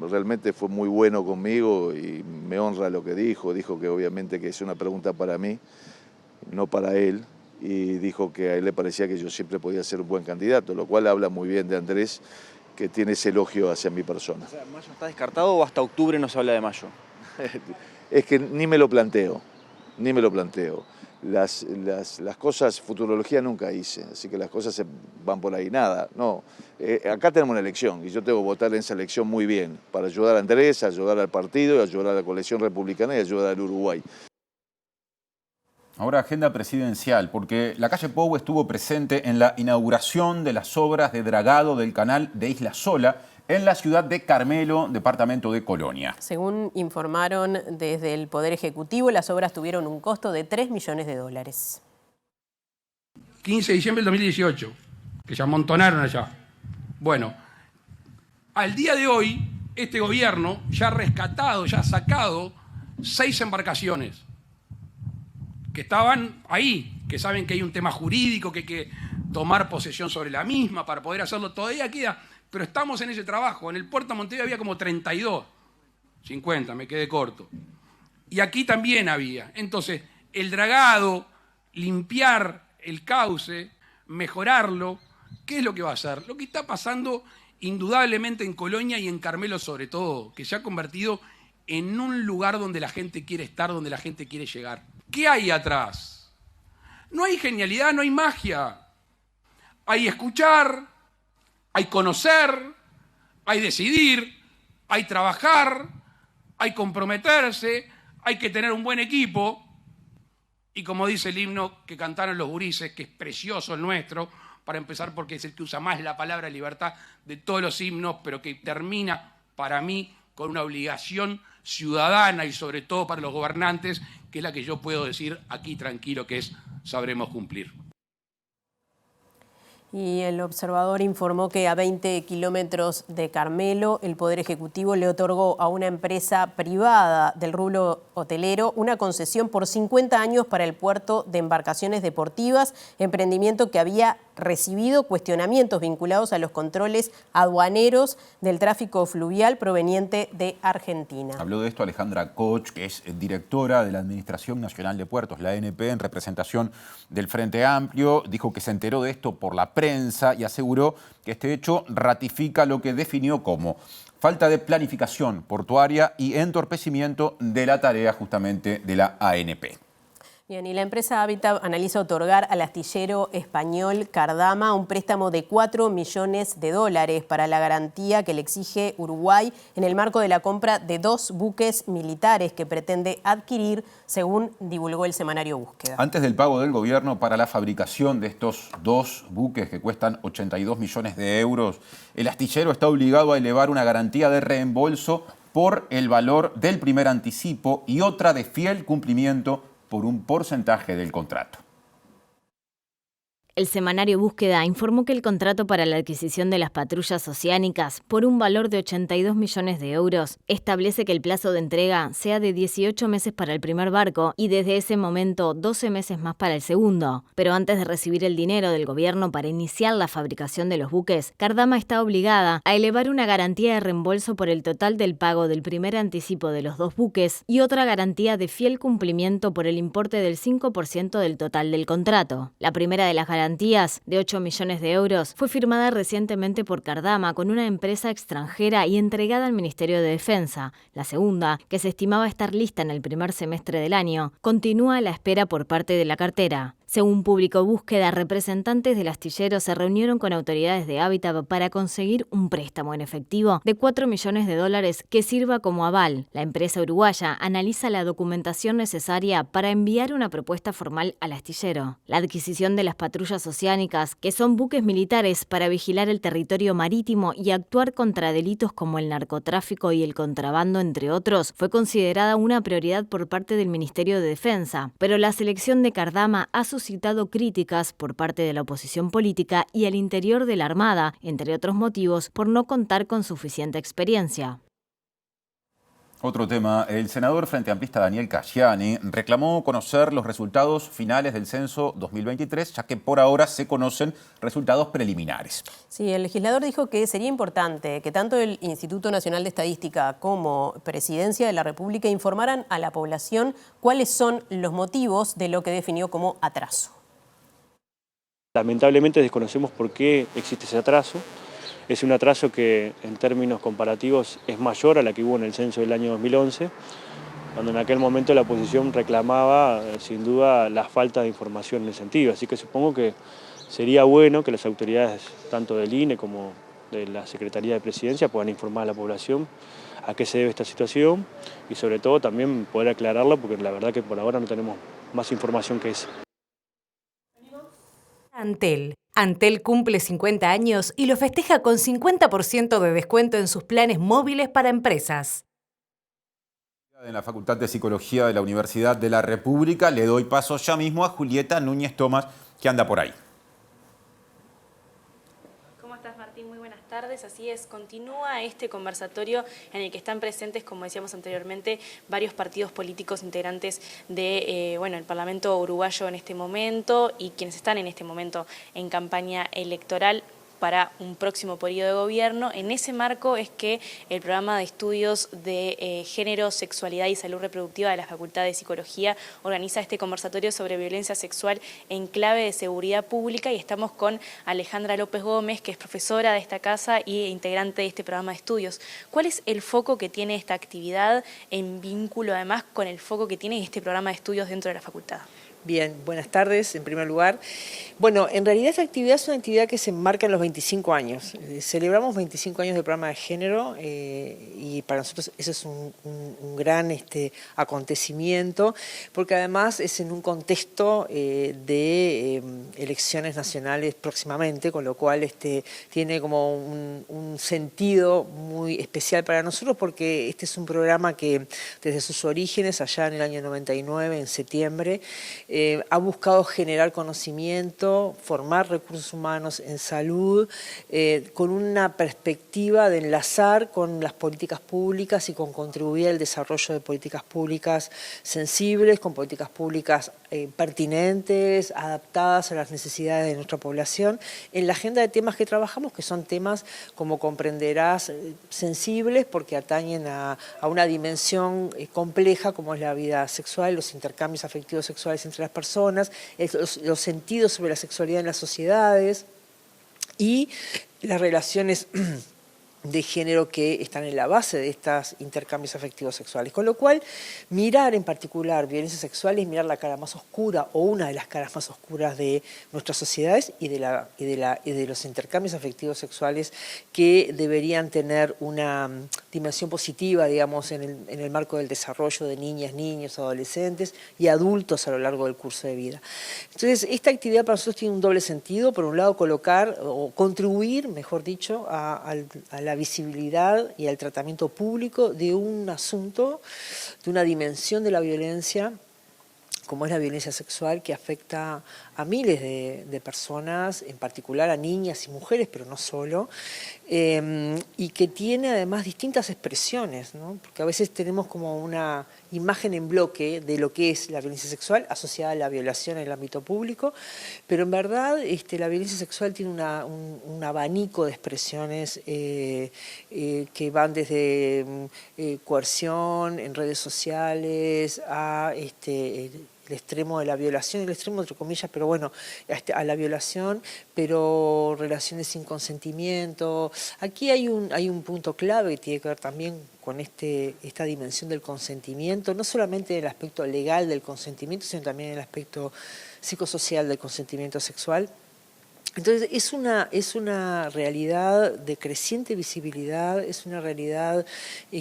realmente fue muy bueno conmigo y me honra lo que dijo. Dijo que obviamente que es una pregunta para mí, no para él. Y dijo que a él le parecía que yo siempre podía ser un buen candidato, lo cual habla muy bien de Andrés, que tiene ese elogio hacia mi persona. O sea, ¿Mayo está descartado o hasta octubre no se habla de Mayo? Es que ni me lo planteo. Las cosas, futurología nunca hice, así que las cosas se van por ahí. Nada, no. Acá tenemos una elección y yo tengo que votar en esa elección muy bien para ayudar a Andrés, ayudar al partido, ayudar a la coalición republicana y ayudar al Uruguay. Ahora agenda presidencial, porque la calle Pou estuvo presente en la inauguración de las obras de dragado del canal de Isla Sola en la ciudad de Carmelo, departamento de Colonia. Según informaron desde el Poder Ejecutivo, las obras tuvieron un costo de $3 millones. 15 de diciembre del 2018, que se amontonaron allá. Bueno, al día de hoy, este gobierno ya ha rescatado, ya ha sacado 6 embarcaciones que estaban ahí, que saben que hay un tema jurídico, que hay que tomar posesión sobre la misma para poder hacerlo. Todavía queda, pero estamos en ese trabajo. En el puerto de Montevideo había como 32, 50, me quedé corto. Y aquí también había. Entonces, el dragado, limpiar el cauce, mejorarlo, ¿qué es lo que va a hacer? Lo que está pasando indudablemente en Colonia y en Carmelo sobre todo, que se ha convertido en un lugar donde la gente quiere estar, donde la gente quiere llegar. ¿Qué hay atrás? No hay genialidad, no hay magia. Hay escuchar, hay conocer, hay decidir, hay trabajar, hay comprometerse, hay que tener un buen equipo. Y como dice el himno que cantaron los gurises, que es precioso el nuestro, para empezar porque es el que usa más la palabra libertad de todos los himnos, pero que termina para mí con una obligación ciudadana y sobre todo para los gobernantes, que es la que yo puedo decir aquí tranquilo, que es sabremos cumplir. Y el observador informó que a 20 kilómetros de Carmelo, el Poder Ejecutivo le otorgó a una empresa privada del rubro hotelero una concesión por 50 años para el puerto de embarcaciones deportivas, emprendimiento que había recibido cuestionamientos vinculados a los controles aduaneros del tráfico fluvial proveniente de Argentina. Habló de esto Alejandra Koch, que es directora de la Administración Nacional de Puertos, la ANP, en representación del Frente Amplio. Dijo que se enteró de esto por la prensa y aseguró que este hecho ratifica lo que definió como falta de planificación portuaria y entorpecimiento de la tarea justamente de la ANP. Bien, y la empresa Habitat analiza otorgar al astillero español Cardama un préstamo de 4 millones de dólares para la garantía que le exige Uruguay en el marco de la compra de 2 buques militares que pretende adquirir, según divulgó el semanario Búsqueda. Antes del pago del gobierno para la fabricación de estos 2 buques que cuestan 82 millones de euros, el astillero está obligado a elevar una garantía de reembolso por el valor del primer anticipo y otra de fiel cumplimiento por un porcentaje del contrato. El semanario Búsqueda informó que el contrato para la adquisición de las patrullas oceánicas por un valor de 82 millones de euros establece que el plazo de entrega sea de 18 meses para el primer barco y desde ese momento 12 meses más para el segundo. Pero antes de recibir el dinero del gobierno para iniciar la fabricación de los buques, Cardama está obligada a elevar una garantía de reembolso por el total del pago del primer anticipo de los 2 buques y otra garantía de fiel cumplimiento por el importe del 5% del total del contrato. La primera de las garantías de 8 millones de euros fue firmada recientemente por Cardama con una empresa extranjera y entregada al Ministerio de Defensa. La segunda, que se estimaba estar lista en el primer semestre del año, continúa a la espera por parte de la cartera. Según publicó Búsqueda, representantes del astillero se reunieron con autoridades de Habitat para conseguir un préstamo en efectivo de 4 millones de dólares que sirva como aval. La empresa uruguaya analiza la documentación necesaria para enviar una propuesta formal al astillero. La adquisición de las patrullas oceánicas, que son buques militares para vigilar el territorio marítimo y actuar contra delitos como el narcotráfico y el contrabando, entre otros, fue considerada una prioridad por parte del Ministerio de Defensa. Pero la selección de Cardama ha suscitado críticas por parte de la oposición política y al interior de la Armada, entre otros motivos, por no contar con suficiente experiencia. Otro tema, el senador frente amplista Daniel Casciani reclamó conocer los resultados finales del censo 2023, ya que por ahora se conocen resultados preliminares. Sí, el legislador dijo que sería importante que tanto el Instituto Nacional de Estadística como Presidencia de la República informaran a la población cuáles son los motivos de lo que definió como atraso. Lamentablemente desconocemos por qué existe ese atraso. Es un atraso que en términos comparativos es mayor a la que hubo en el censo del año 2011, cuando en aquel momento la oposición reclamaba sin duda la falta de información en el sentido. Así que supongo que sería bueno que las autoridades tanto del INE como de la Secretaría de Presidencia puedan informar a la población a qué se debe esta situación y sobre todo también poder aclararlo, porque la verdad que por ahora no tenemos más información que esa. Antel cumple 50 años y lo festeja con 50% de descuento en sus planes móviles para empresas. En la Facultad de Psicología de la Universidad de la República le doy paso ya mismo a Julieta Núñez Tomás, que anda por ahí. ¿Cómo estás, Martín? Muy buenas tardes. Así es, continúa este conversatorio en el que están presentes, como decíamos anteriormente, varios partidos políticos integrantes de el Parlamento uruguayo en este momento y quienes están en este momento en campaña electoral para un próximo periodo de gobierno. En ese marco es que el programa de estudios de género, sexualidad y salud reproductiva de la Facultad de Psicología organiza este conversatorio sobre violencia sexual en clave de seguridad pública y estamos con Alejandra López Gómez, que es profesora de esta casa e integrante de este programa de estudios. ¿Cuál es el foco que tiene esta actividad en vínculo además con el foco que tiene este programa de estudios dentro de la facultad? Bien, buenas tardes en primer lugar. Bueno, en realidad esta actividad es una actividad que se enmarca en los 25 años. Celebramos 25 años del programa de género y para nosotros eso es un gran acontecimiento, porque además es en un contexto de elecciones nacionales próximamente, con lo cual tiene como un sentido muy especial para nosotros, porque este es un programa que desde sus orígenes, allá en el año 99, en septiembre, ha buscado generar conocimiento, formar recursos humanos en salud, con una perspectiva de enlazar con las políticas públicas y con contribuir al desarrollo de políticas públicas sensibles, con políticas públicas pertinentes, adaptadas a las necesidades de nuestra población, en la agenda de temas que trabajamos, que son temas, como comprenderás, sensibles porque atañen a una dimensión compleja como es la vida sexual, los intercambios afectivos sexuales entre las personas, los sentidos sobre la sexualidad en las sociedades y las relaciones de género que están en la base de estos intercambios afectivos sexuales. Con lo cual, mirar en particular violencia sexual es mirar la cara más oscura o una de las caras más oscuras de nuestras sociedades y de los intercambios afectivos sexuales que deberían tener una dimensión positiva, digamos, en el marco del desarrollo de niñas, niños, adolescentes y adultos a lo largo del curso de vida. Entonces, esta actividad para nosotros tiene un doble sentido. Por un lado, colocar o contribuir, mejor dicho, a la visibilidad y al tratamiento público de un asunto, de una dimensión de la violencia, como es la violencia sexual, que afecta a miles de personas, en particular a niñas y mujeres, pero no solo, y que tiene además distintas expresiones, ¿no? Porque a veces tenemos como una imagen en bloque de lo que es la violencia sexual asociada a la violación en el ámbito público, pero en verdad la violencia sexual tiene un abanico de expresiones que van desde coerción en redes sociales a el extremo de la violación, el extremo entre comillas, pero bueno, a la violación, pero relaciones sin consentimiento. Aquí hay un punto clave que tiene que ver también con esta dimensión del consentimiento, no solamente en el aspecto legal del consentimiento, sino también en el aspecto psicosocial del consentimiento sexual. Entonces es una realidad de creciente visibilidad, es una realidad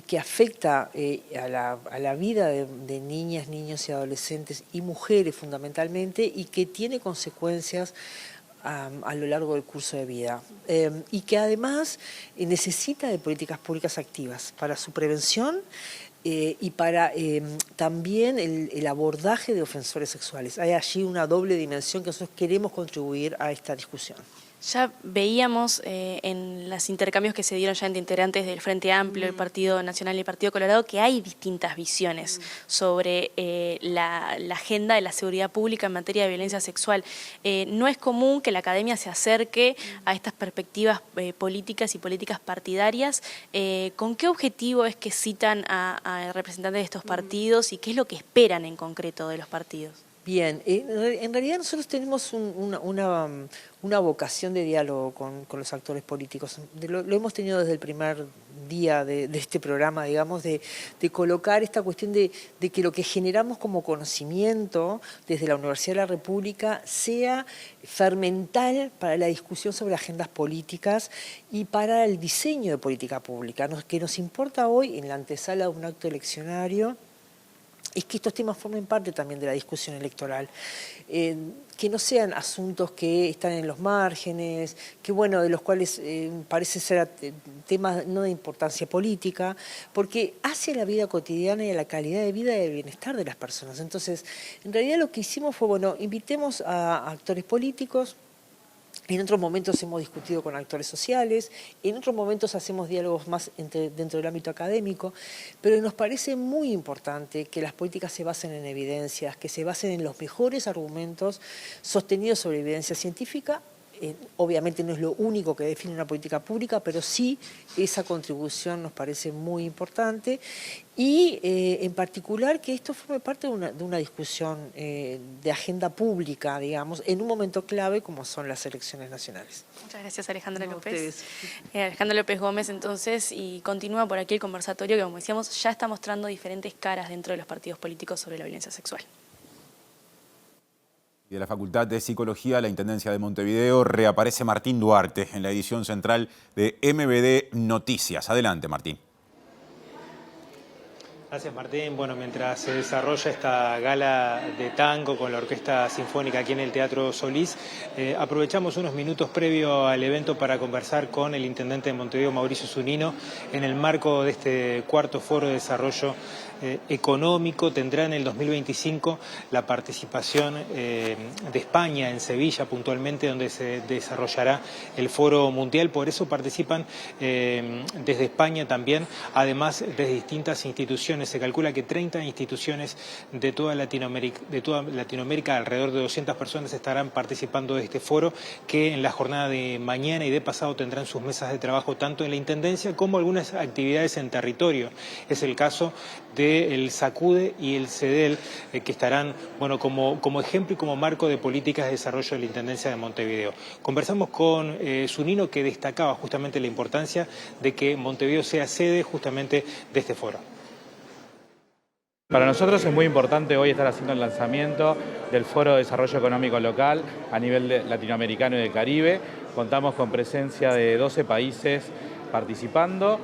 que afecta a la vida de niñas, niños y adolescentes y mujeres fundamentalmente, y que tiene consecuencias a lo largo del curso de vida, y que además necesita de políticas públicas activas para su prevención y para también el abordaje de ofensores sexuales. Hay allí una doble dimensión que nosotros queremos contribuir a esta discusión. Ya veíamos en los intercambios que se dieron ya entre integrantes del Frente Amplio, el Partido Nacional y el Partido Colorado, que hay distintas visiones sobre la agenda de la seguridad pública en materia de violencia sexual. No es común que la academia se acerque a estas perspectivas políticas y políticas partidarias. ¿Con qué objetivo es que citan a representantes de estos partidos y qué es lo que esperan en concreto de los partidos? Bien, en realidad nosotros tenemos una vocación de diálogo con los actores políticos. Lo hemos tenido desde el primer día de este programa, digamos, de colocar esta cuestión de que lo que generamos como conocimiento desde la Universidad de la República sea fermental para la discusión sobre agendas políticas y para el diseño de política pública. Que nos importa hoy, en la antesala de un acto eleccionario, es que estos temas formen parte también de la discusión electoral, que no sean asuntos que están en los márgenes, que bueno, de los cuales parece ser temas no de importancia política, porque hace la vida cotidiana y a la calidad de vida y el bienestar de las personas. Entonces, en realidad lo que hicimos fue, bueno, invitemos a actores políticos. En otros momentos hemos discutido con actores sociales, en otros momentos hacemos diálogos más dentro del ámbito académico, pero nos parece muy importante que las políticas se basen en evidencias, que se basen en los mejores argumentos sostenidos sobre evidencia científica. Obviamente no es lo único que define una política pública, pero sí esa contribución nos parece muy importante y en particular que esto forme parte de una discusión de agenda pública, digamos, en un momento clave como son las elecciones nacionales. Muchas gracias, Alejandra López. Alejandra López Gómez, entonces, y continúa por aquí el conversatorio que, como decíamos, ya está mostrando diferentes caras dentro de los partidos políticos sobre la violencia sexual. De la Facultad de Psicología de la Intendencia de Montevideo reaparece Martín Duarte en la edición central de MBD Noticias. Adelante, Martín. Gracias, Martín. Bueno, mientras se desarrolla esta gala de tango con la Orquesta Sinfónica aquí en el Teatro Solís, aprovechamos unos minutos previo al evento para conversar con el intendente de Montevideo, Mauricio Zunino, en el marco de este cuarto foro de desarrollo económico. Tendrá en el 2025 la participación de España en Sevilla puntualmente, donde se desarrollará el Foro Mundial. Por eso participan desde España también, además de distintas instituciones. Se calcula que 30 instituciones de toda Latinoamérica, alrededor de 200 personas estarán participando de este foro, que en la jornada de mañana y de pasado tendrán sus mesas de trabajo tanto en la Intendencia como algunas actividades en territorio. Es el caso del SACUDE y el CEDEL, que estarán como ejemplo y como marco de políticas de desarrollo de la Intendencia de Montevideo. Conversamos con Zunino, que destacaba justamente la importancia de que Montevideo sea sede justamente de este foro. Para nosotros es muy importante hoy estar haciendo el lanzamiento del Foro de Desarrollo Económico Local a nivel latinoamericano y del Caribe. Contamos con presencia de 12 países participando,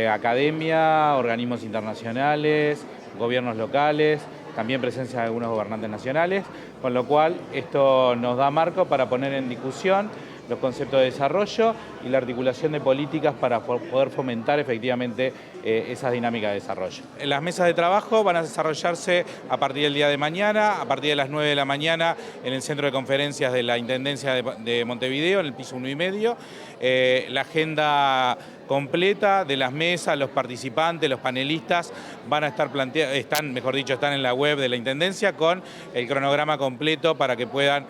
academia, organismos internacionales, gobiernos locales, también presencia de algunos gobernantes nacionales, con lo cual esto nos da marco para poner en discusión los conceptos de desarrollo y la articulación de políticas para poder fomentar efectivamente esas dinámicas de desarrollo. Las mesas de trabajo van a desarrollarse a partir del día de mañana, a partir de las 9 de la mañana en el centro de conferencias de la Intendencia de Montevideo, en el piso 1,5. La agenda completa de las mesas, los participantes, los panelistas van a estar están en la web de la Intendencia con el cronograma completo para que puedan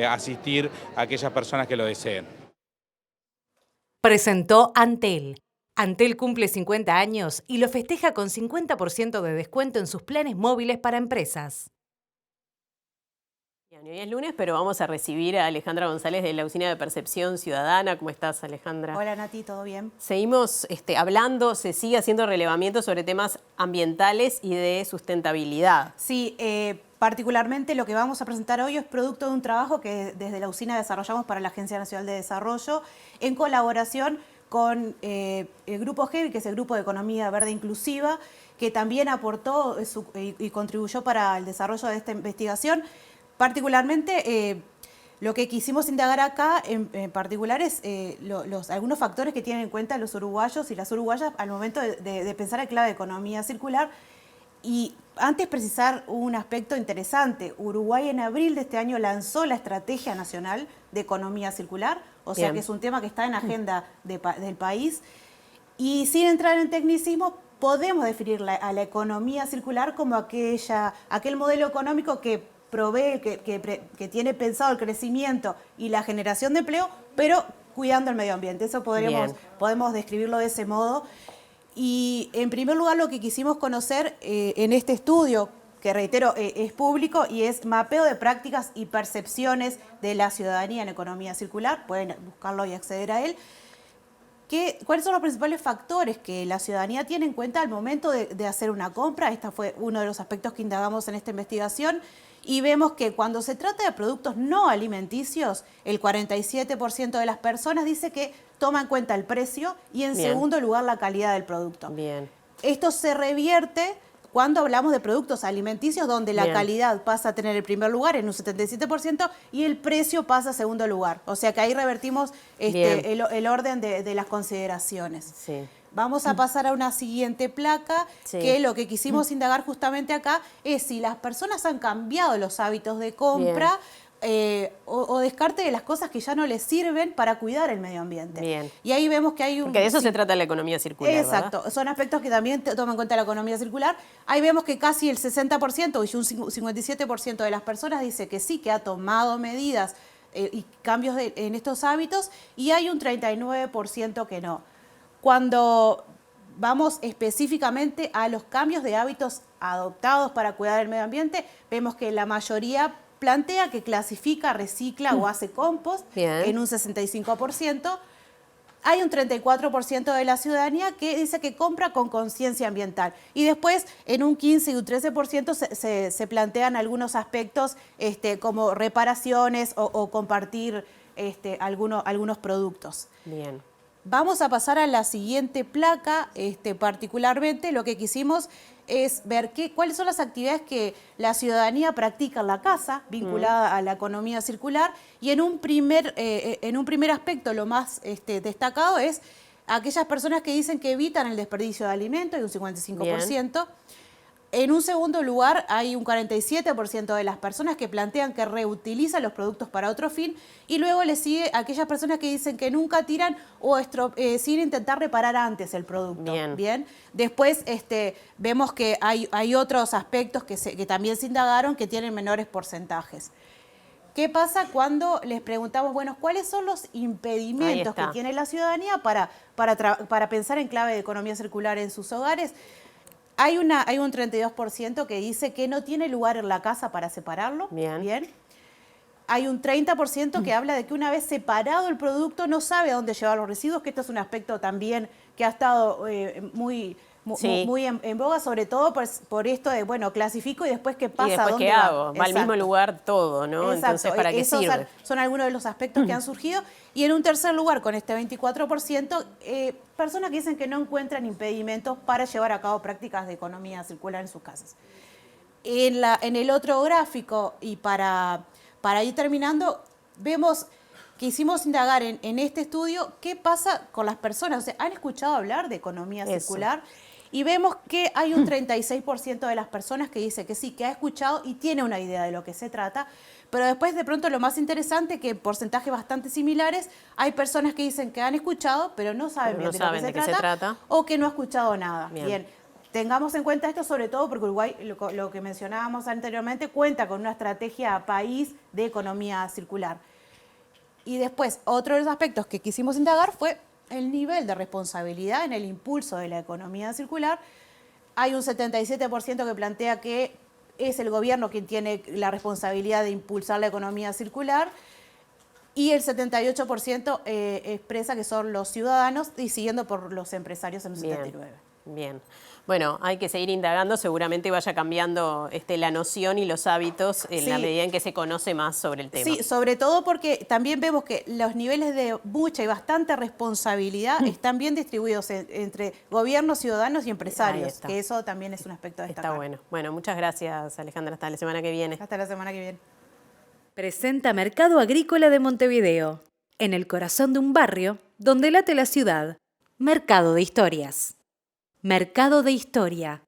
asistir a aquellas personas que lo deseen. Presentó Antel. Antel cumple 50 años y lo festeja con 50% de descuento en sus planes móviles para empresas. Hoy es lunes, pero vamos a recibir a Alejandra González de la Oficina de Percepción Ciudadana. ¿Cómo estás, Alejandra? Hola, Nati, ¿todo bien? Seguimos hablando, se sigue haciendo relevamiento sobre temas ambientales y de sustentabilidad. Sí, particularmente lo que vamos a presentar hoy es producto de un trabajo que desde la Oficina desarrollamos para la Agencia Nacional de Desarrollo en colaboración con el Grupo GEVI, que es el Grupo de Economía Verde Inclusiva, que también aportó y contribuyó para el desarrollo de esta investigación. Particularmente, lo que quisimos indagar acá en particular es algunos factores que tienen en cuenta los uruguayos y las uruguayas al momento de pensar en clave de economía circular. Y antes precisar un aspecto interesante, Uruguay en abril de este año lanzó la Estrategia Nacional de Economía Circular, o sea que es un tema que está en agenda del país. Y sin entrar en tecnicismo, podemos definir a la economía circular como aquel modelo económico que provee, que tiene pensado el crecimiento y la generación de empleo, pero cuidando el medio ambiente. Eso podemos describirlo de ese modo. Y en primer lugar lo que quisimos conocer en este estudio, que reitero es público y es mapeo de prácticas y percepciones de la ciudadanía en economía circular, pueden buscarlo y acceder a él. ¿Cuáles son los principales factores que la ciudadanía tiene en cuenta al momento de hacer una compra? Este fue uno de los aspectos que indagamos en esta investigación. Y vemos que cuando se trata de productos no alimenticios, el 47% de las personas dice que toma en cuenta el precio y en segundo lugar la calidad del producto. Esto se revierte cuando hablamos de productos alimenticios donde la calidad pasa a tener el primer lugar en un 77% y el precio pasa a segundo lugar. O sea que ahí revertimos el orden de las consideraciones. Sí. Vamos a pasar a una siguiente placa, que lo que quisimos indagar justamente acá es si las personas han cambiado los hábitos de compra o descarte de las cosas que ya no les sirven para cuidar el medio ambiente. Y ahí vemos que hay Porque de eso se trata la economía circular, exacto, ¿verdad? Son aspectos que también toman en cuenta la economía circular. Ahí vemos que casi el 60% y un 57% de las personas dice que sí, que ha tomado medidas y cambios en estos hábitos, y hay un 39% que no. Cuando vamos específicamente a los cambios de hábitos adoptados para cuidar el medio ambiente, vemos que la mayoría plantea que clasifica, recicla o hace compost en un 65%. Hay un 34% de la ciudadanía que dice que compra con conciencia ambiental. Y después, en un 15 y un 13% se plantean algunos aspectos como reparaciones o compartir algunos productos. Bien. Vamos a pasar a la siguiente placa. Particularmente lo que quisimos es ver cuáles son las actividades que la ciudadanía practica en la casa vinculada a la economía circular, y en un primer aspecto lo más destacado es aquellas personas que dicen que evitan el desperdicio de alimentos, hay un 55%. En un segundo lugar, hay un 47% de las personas que plantean que reutilizan los productos para otro fin, y luego le sigue aquellas personas que dicen que nunca tiran o sin intentar reparar antes el producto. Bien. Después vemos que hay otros aspectos que también se indagaron que tienen menores porcentajes. ¿Qué pasa cuando les preguntamos, bueno, cuáles son los impedimentos que tiene la ciudadanía para pensar en clave de economía circular en sus hogares? Hay un 32% que dice que no tiene lugar en la casa para separarlo. Bien. Hay un 30% que habla de que una vez separado el producto no sabe a dónde llevar los residuos, que esto es un aspecto también que ha estado muy en boga, sobre todo por esto de, bueno, clasifico y después qué pasa. ¿Y después qué hago? Va al mismo lugar todo, ¿no? Exacto. Entonces, ¿para qué sirve? Son algunos de los aspectos que han surgido. Y en un tercer lugar, con este 24%, personas que dicen que no encuentran impedimentos para llevar a cabo prácticas de economía circular en sus casas. En el otro gráfico, y para ir terminando, vemos que hicimos indagar en este estudio qué pasa con las personas. O sea, ¿han escuchado hablar de economía circular? Y vemos que hay un 36% de las personas que dice que sí, que ha escuchado y tiene una idea de lo que se trata. Pero después, de pronto, lo más interesante, que en porcentajes bastante similares, hay personas que dicen que han escuchado, pero no saben bien de lo que se trata, o que no ha escuchado nada. Bien. Tengamos en cuenta esto, sobre todo porque Uruguay, lo que mencionábamos anteriormente, cuenta con una estrategia país de economía circular. Y después, otro de los aspectos que quisimos indagar fue el nivel de responsabilidad en el impulso de la economía circular. Hay un 77% que plantea que es el gobierno quien tiene la responsabilidad de impulsar la economía circular, y el 78% expresa que son los ciudadanos, y siguiendo por los empresarios en un 79%. Bien. Bueno, hay que seguir indagando, seguramente vaya cambiando la noción y los hábitos en la medida en que se conoce más sobre el tema. Sí, sobre todo porque también vemos que los niveles de mucha y bastante responsabilidad están bien distribuidos entre gobiernos, ciudadanos y empresarios, que eso también es un aspecto a destacar. Está bueno. Bueno, muchas gracias, Alejandra. Hasta la semana que viene. Hasta la semana que viene. Presenta Mercado Agrícola de Montevideo, en el corazón de un barrio donde late la ciudad. Mercado de Historias. Mercado de Historia.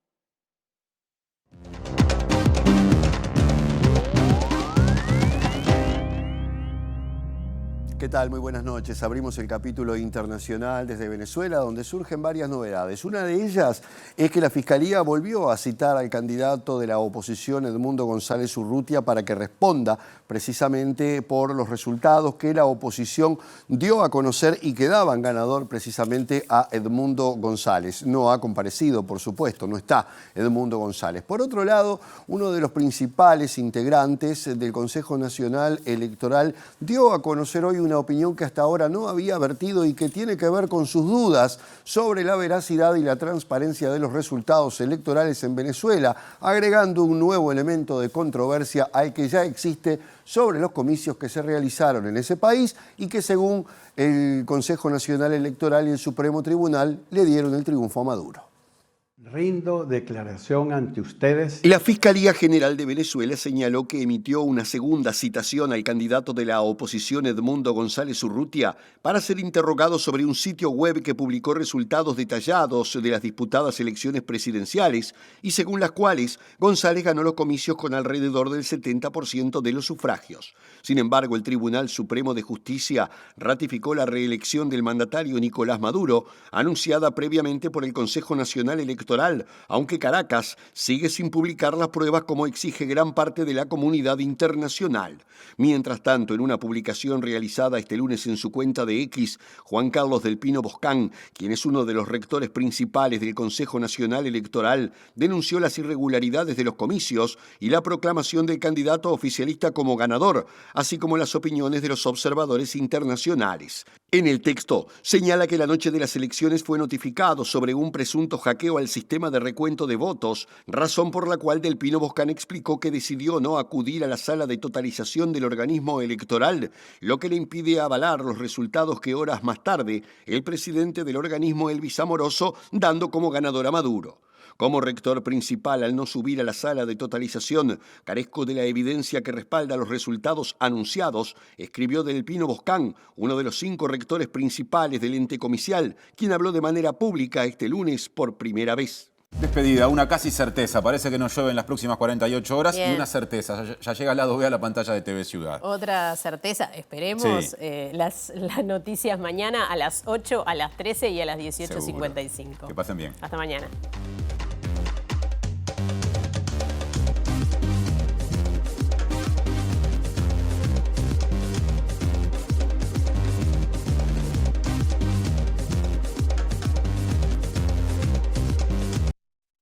¿Qué tal? Muy buenas noches. Abrimos el capítulo internacional desde Venezuela, donde surgen varias novedades. Una de ellas es que la Fiscalía volvió a citar al candidato de la oposición, Edmundo González Urrutia, para que responda precisamente por los resultados que la oposición dio a conocer y que daban ganador precisamente a Edmundo González. No ha comparecido, por supuesto, no está Edmundo González. Por otro lado, uno de los principales integrantes del Consejo Nacional Electoral dio a conocer hoy una opinión que hasta ahora no había vertido y que tiene que ver con sus dudas sobre la veracidad y la transparencia de los resultados electorales en Venezuela, agregando un nuevo elemento de controversia al que ya existe sobre los comicios que se realizaron en ese país y que, según el Consejo Nacional Electoral y el Supremo Tribunal, le dieron el triunfo a Maduro. Rindo declaración ante ustedes. La Fiscalía General de Venezuela señaló que emitió una segunda citación al candidato de la oposición Edmundo González Urrutia para ser interrogado sobre un sitio web que publicó resultados detallados de las disputadas elecciones presidenciales y según las cuales González ganó los comicios con alrededor del 70% de los sufragios. Sin embargo, el Tribunal Supremo de Justicia ratificó la reelección del mandatario Nicolás Maduro, anunciada previamente por el Consejo Nacional Electoral, aunque Caracas sigue sin publicar las pruebas como exige gran parte de la comunidad internacional. Mientras tanto, en una publicación realizada este lunes en su cuenta de X, Juan Carlos del Pino Boscán, quien es uno de los rectores principales del Consejo Nacional Electoral, denunció las irregularidades de los comicios y la proclamación del candidato oficialista como ganador, así como las opiniones de los observadores internacionales. En el texto señala que la noche de las elecciones fue notificado sobre un presunto hackeo al sistema de recuento de votos, razón por la cual Del Pino Boscán explicó que decidió no acudir a la sala de totalización del organismo electoral, lo que le impide avalar los resultados que horas más tarde el presidente del organismo, Elvis Amoroso, dando como ganador a Maduro. Como rector principal, al no subir a la sala de totalización, carezco de la evidencia que respalda los resultados anunciados, escribió Delpino Boscán, uno de los 5 rectores principales del ente comicial, quien habló de manera pública este lunes por primera vez. Despedida, una casi certeza. Parece que no llueve en las próximas 48 horas. Bien. Y una certeza. Ya llega el lado B a la pantalla de TV Ciudad. Otra certeza, esperemos, Sí. las noticias mañana a las 8, a las 13 y a las 18:55. Que pasen bien. Hasta mañana.